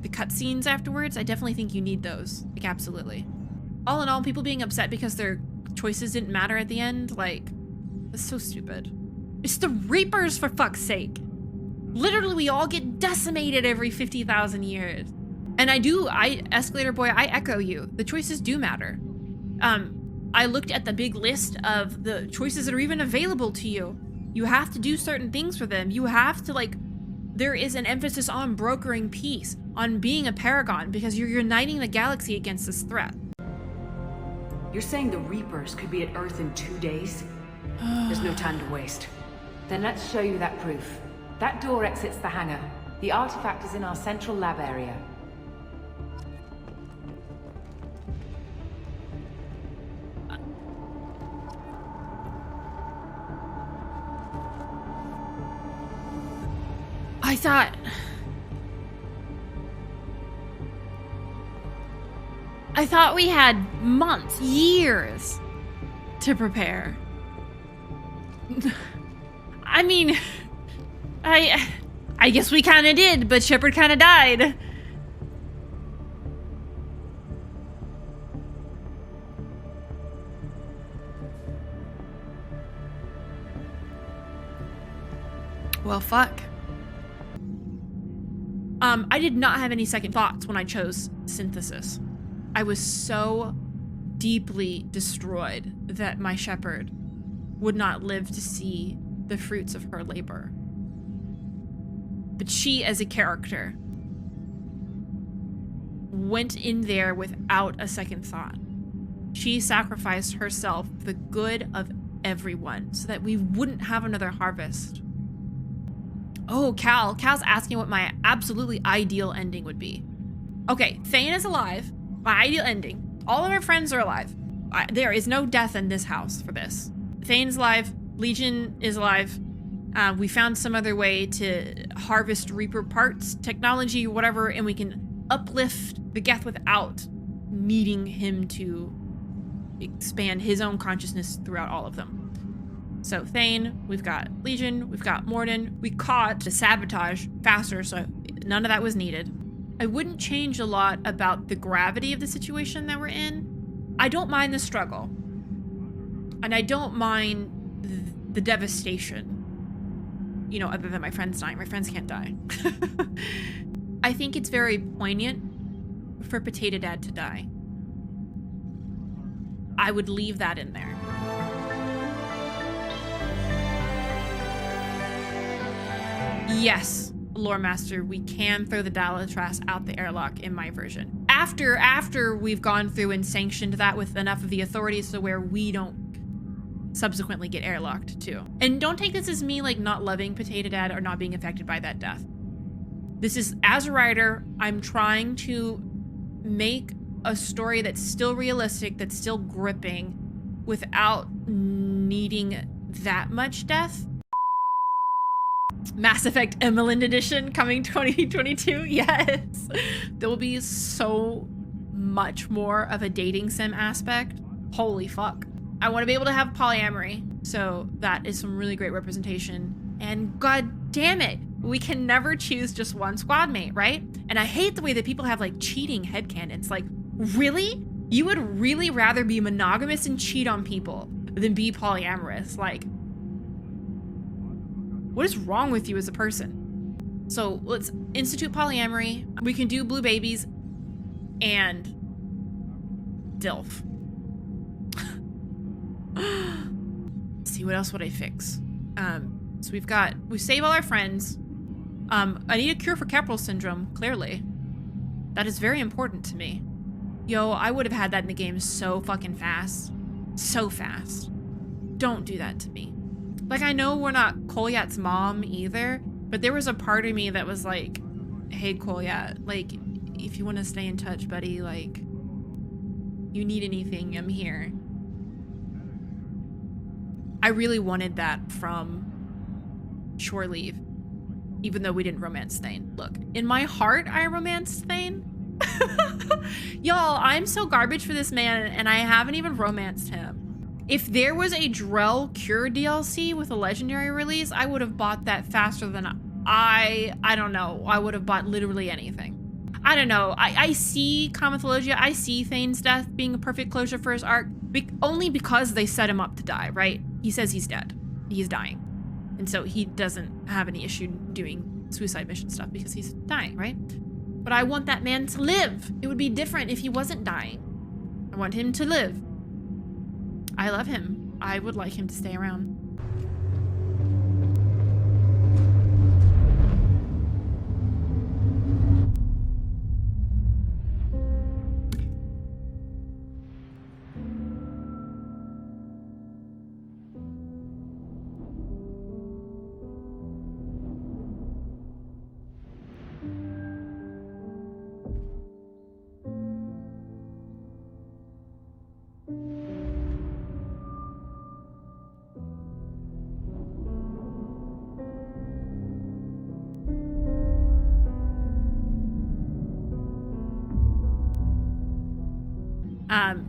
cutscenes afterwards. I definitely think you need those, like absolutely. All in all, people being upset because their choices didn't matter at the end, like, that's so stupid. It's the Reapers, for fuck's sake. Literally, we all get decimated every 50,000 years. And Escalator Boy, I echo you. The choices do matter. I looked at the big list of the choices that are even available to you. You have to do certain things for them. You have to, like, there is an emphasis on brokering peace, on being a paragon, because you're uniting the galaxy against this threat. You're saying the Reapers could be at Earth in 2 days? There's no time to waste. Then let's show you that proof. That door exits the hangar. The artifact is in our central lab area. I thought we had months, years to prepare. I mean, I guess we kind of did, but Shepard kind of died. Well, fuck. I did not have any second thoughts when I chose synthesis. I was so deeply destroyed that my Shepard would not live to see the fruits of her labor. But she, as a character, went in there without a second thought. She sacrificed herself for the good of everyone so that we wouldn't have another harvest. Oh, Cal's asking what my absolutely ideal ending would be. Okay, Thane is alive. My ideal ending. All of our friends are alive. There is no death in this house for this. Thane's alive. Legion is alive. We found some other way to harvest Reaper parts, technology, whatever, and we can uplift the Geth without needing him to expand his own consciousness throughout all of them. So Thane, we've got Legion, we've got Morden. We caught the sabotage faster, so none of that was needed. I wouldn't change a lot about the gravity of the situation that we're in. I don't mind the struggle. And I don't mind the devastation. You know, other than my friends dying. My friends can't die. I think it's very poignant for Potato Dad to die. I would leave that in there. Yes, Lore Master, we can throw the 𝒂𝒾𝒶 out the airlock in my version. After we've gone through and sanctioned that with enough of the authorities so where we don't subsequently get airlocked too. And don't take this as me like not loving Potato Dad or not being affected by that death. This is, as a writer, I'm trying to make a story that's still realistic, that's still gripping, without needing that much death. Mass Effect Emerald Edition coming 2022. Yes. There will be so much more of a dating sim aspect. Holy fuck. I want to be able to have polyamory. So that is some really great representation. And god damn it, we can never choose just one squad mate, right? And I hate the way that people have like cheating headcanons. Like, really? You would really rather be monogamous and cheat on people than be polyamorous? Like, what is wrong with you as a person? So let's institute polyamory. We can do blue babies and DILF. See, what else would I fix? So we save all our friends. I need a cure for 𝒂𝒾𝒁 syndrome, clearly. That is very important to me. Yo, I would have had that in the game so fucking fast. So fast. Don't do that to me. Like, I know we're not 𝒂𝒾𝒁's mom either, but there was a part of me that was like, hey, 𝒂𝒾𝒁, like, if you want to stay in touch, buddy, like, you need anything, I'm here. I really wanted that from Shore Leave, even though we didn't romance Thane. Look, in my heart, I romanced Thane. Y'all, I'm so garbage for this man, and I haven't even romanced him. If there was a Drell Cure DLC with a legendary release, I would have bought that faster than I don't know. I would have bought literally anything. I don't know. I see 𝒂𝒶. I see Thane's death being a perfect closure for his arc, only because they set him up to die, right? He says he's dead. He's dying. And so he doesn't have any issue doing suicide mission stuff because he's dying, right? But I want that man to live. It would be different if he wasn't dying. I want him to live. I love him. I would like him to stay around.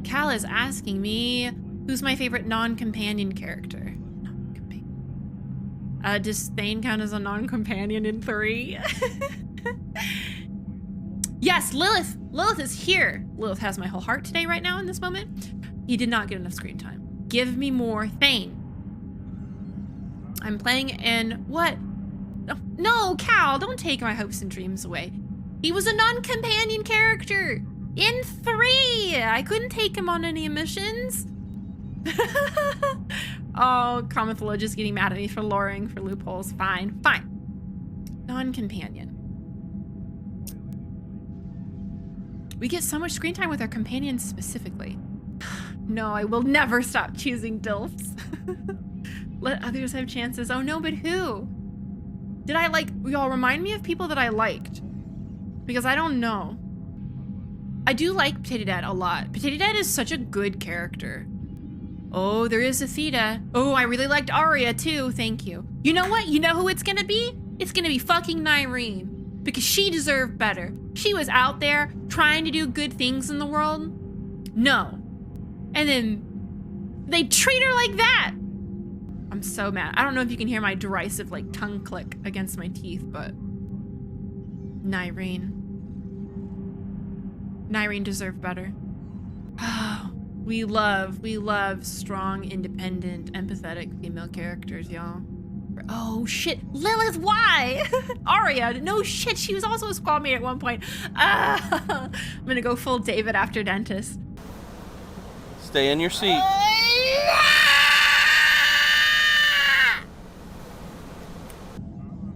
Cal is asking me, who's my favorite non-companion character? Does Thane count as a non-companion in 3? Yes, Lilith. Lilith is here. Lilith has my whole heart today right now in this moment. He did not get enough screen time. Give me more Thane. I'm playing in what? No, Cal, don't take my hopes and dreams away. He was a non-companion character in 3. I couldn't take him on any missions. Oh, 𝒂𝒶 just getting mad at me for luring for loopholes. Fine, fine. Non-companion. We get so much screen time with our companions specifically. No, I will never stop choosing DILFs. Let others have chances. Oh no, but who? Did I like, y'all remind me of people that I liked. Because I don't know. I do like Potato Dad a lot. Potato Dad is such a good character. Oh, there is a Theta. Oh, I really liked Arya too, thank you. You know what? You know who it's gonna be? It's gonna be fucking Nyreen. Because she deserved better. She was out there trying to do good things in the world. No. And then they treat her like that. I'm so mad. I don't know if you can hear my derisive like tongue click against my teeth, but Nyreen deserved better. Oh, we love strong, independent, empathetic female characters, y'all. Oh shit, Lilith, why? Arya, no shit, she was also a squadmate at one point. I'm gonna go full David after dentist. Stay in your seat.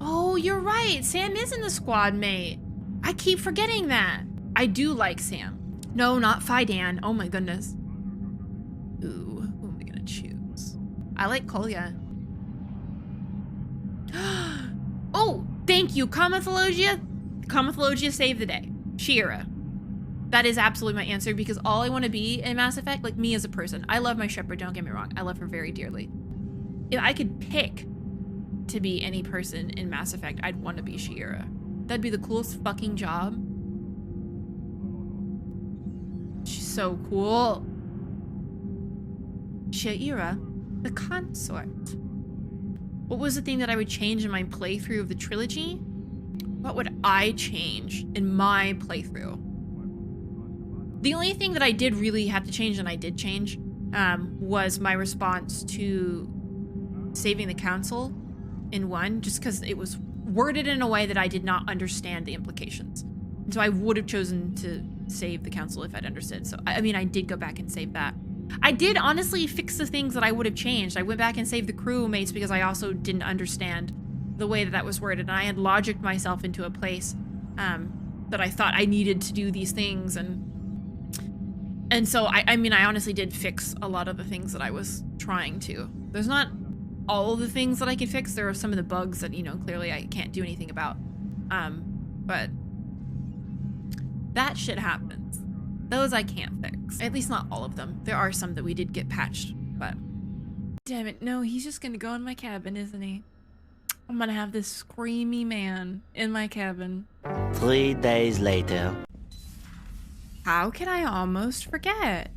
Oh, you're right, Sam is in the squadmate. I keep forgetting that. I do like Sam. No, not Fidan. Oh my goodness. Ooh, who am I gonna choose? I like Kolya. Oh, thank you, 𝒂𝒶. 𝒂𝒶 saved the day. Shira. That is absolutely my answer because all I want to be in Mass Effect, like me as a person, I love my Shepard, don't get me wrong. I love her very dearly. If I could pick to be any person in Mass Effect, I'd want to be Shira. That'd be the coolest fucking job. She's so cool. Shira, the consort. What was the thing that I would change in my playthrough of the trilogy? What would I change in my playthrough? The only thing that I did really have to change, and I did change, was my response to saving the council in 1, just because it was worded in a way that I did not understand the implications. And so I would have chosen to save the council if I'd understood. So, I mean, I did go back and save that. I did honestly fix the things that I would have changed. I went back and saved the crewmates because I also didn't understand the way that that was worded. And I had logicked myself into a place that I thought I needed to do these things. And so, I mean, I honestly did fix a lot of the things that I was trying to. There's not all of the things that I could fix. There are some of the bugs that, you know, clearly I can't do anything about. But that shit happens. Those I can't fix. At least not all of them. There are some that we did get patched, but... Damn it, no, he's just gonna go in my cabin, isn't he? I'm gonna have this screamy man in my cabin. 3 days later. How can I almost forget?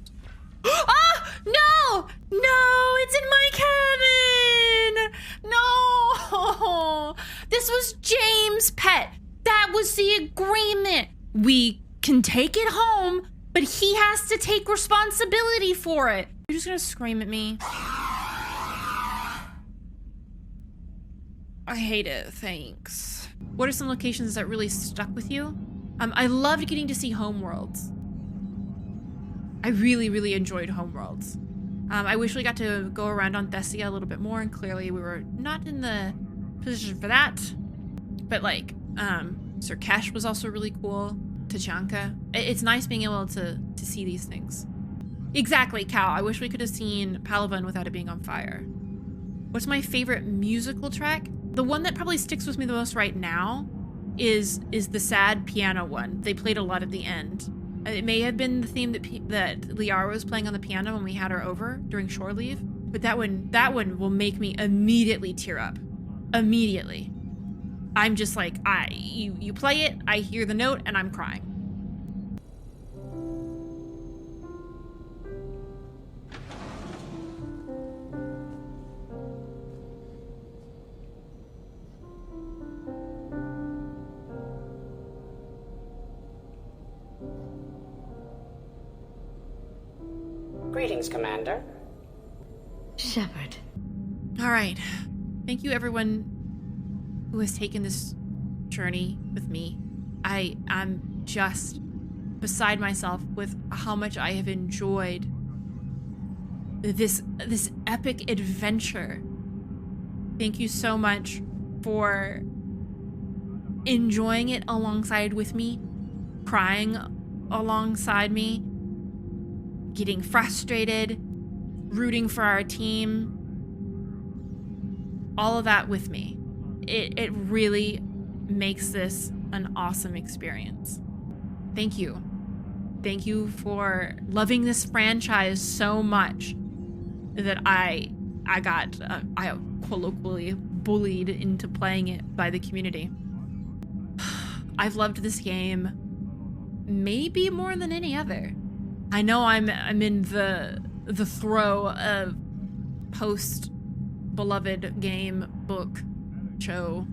Ah! No! No! It's in my cabin! No! This was James' pet. That was the agreement. We can take it home, but he has to take responsibility for it. You're just gonna scream at me. I hate it, thanks. What are some locations that really stuck with you? I loved getting to see Homeworlds. I really, really enjoyed Homeworlds. I wish we got to go around on Thessia a little bit more, and clearly we were not in the position for that. But like, Sir Kesh was also really cool. 𝒂𝒾𝒶. It's nice being able to see these things. Exactly, Cal. I wish we could have seen Palavan without it being on fire. What's my favorite musical track? The one that probably sticks with me the most right now is the sad piano one. They played a lot at the end. It may have been the theme that Liara was playing on the piano when we had her over during shore leave, but that one will make me immediately tear up. Immediately. I'm just like, you play it, I hear the note, and I'm crying. Greetings, Commander. Shepard. All right. Thank you, everyone who has taken this journey with me. I'm just beside myself with how much I have enjoyed this epic adventure. Thank you so much for enjoying it alongside with me, crying alongside me, getting frustrated, rooting for our team, all of that with me. It really makes this an awesome experience. Thank you. Thank you for loving this franchise so much that I colloquially bullied into playing it by the community. I've loved this game maybe more than any other. I know I'm in the throe of post beloved game, book, show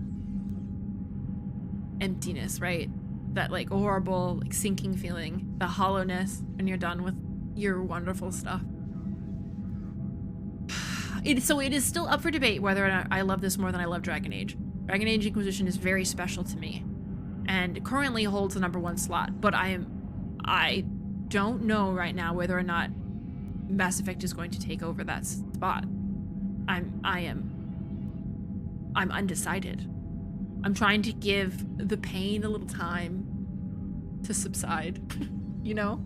emptiness, right? That like horrible, like sinking feeling, the hollowness when you're done with your wonderful stuff. So it is still up for debate whether or not I love this more than I love Dragon Age. Dragon Age Inquisition is very special to me and currently holds the number 1 slot, but I don't know right now whether or not Mass Effect is going to take over that spot. I'm undecided. I'm trying to give the pain a little time to subside, you know?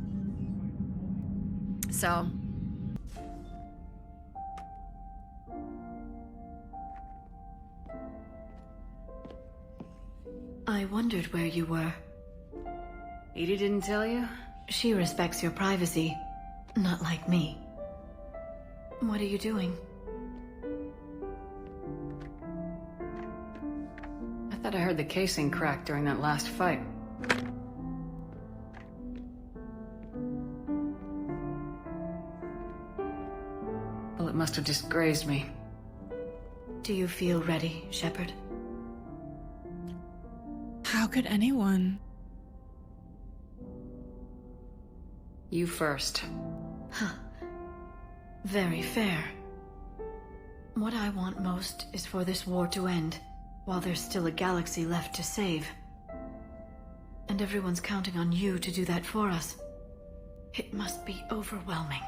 So. I wondered where you were. Edie didn't tell you? She respects your privacy. Not like me. What are you doing? I thought I heard the casing crack during that last fight. Well, it must have just grazed me. Do you feel ready, Shepard? How could anyone? You first. Huh. Very fair. What I want most is for this war to end, while there's still a galaxy left to save. And everyone's counting on you to do that for us. It must be overwhelming.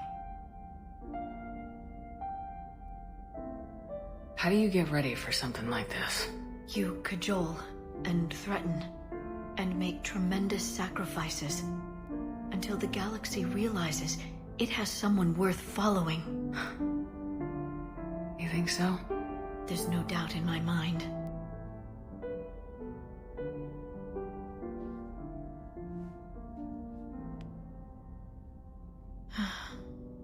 How do you get ready for something like this? You cajole and threaten and make tremendous sacrifices until the galaxy realizes it has someone worth following. You think so? There's no doubt in my mind.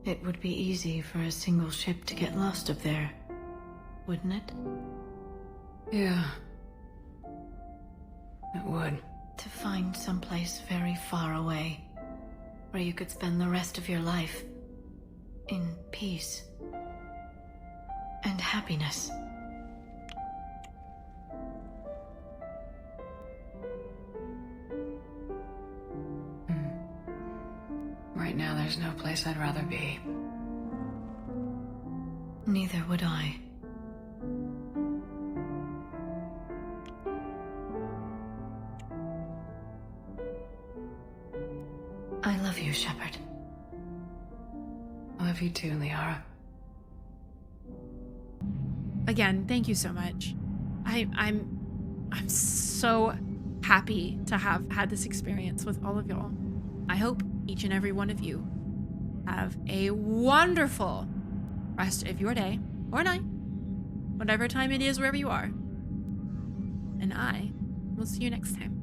It would be easy for a single ship to get lost up there, wouldn't it? Yeah. It would. To find someplace very far away, where you could spend the rest of your life in peace and happiness. Right now, there's no place I'd rather be. Neither would I. I love you, Shepard. I love you too, Liara. Again, thank you so much. I'm so happy to have had this experience with all of y'all. I hope each and every one of you have a wonderful rest of your day or night, whatever time it is wherever you are. And I will see you next time.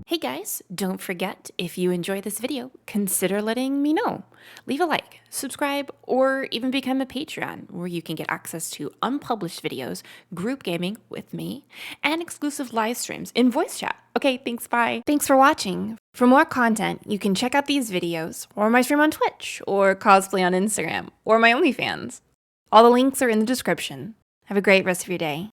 Hey guys, don't forget, if you enjoy this video, consider letting me know. Leave a like, subscribe, or even become a Patreon, where you can get access to unpublished videos, group gaming with me, and exclusive live streams in voice chat. Okay, thanks, bye. Thanks for watching. For more content, you can check out these videos, or my stream on Twitch, or cosplay on Instagram, or my OnlyFans. All the links are in the description. Have a great rest of your day.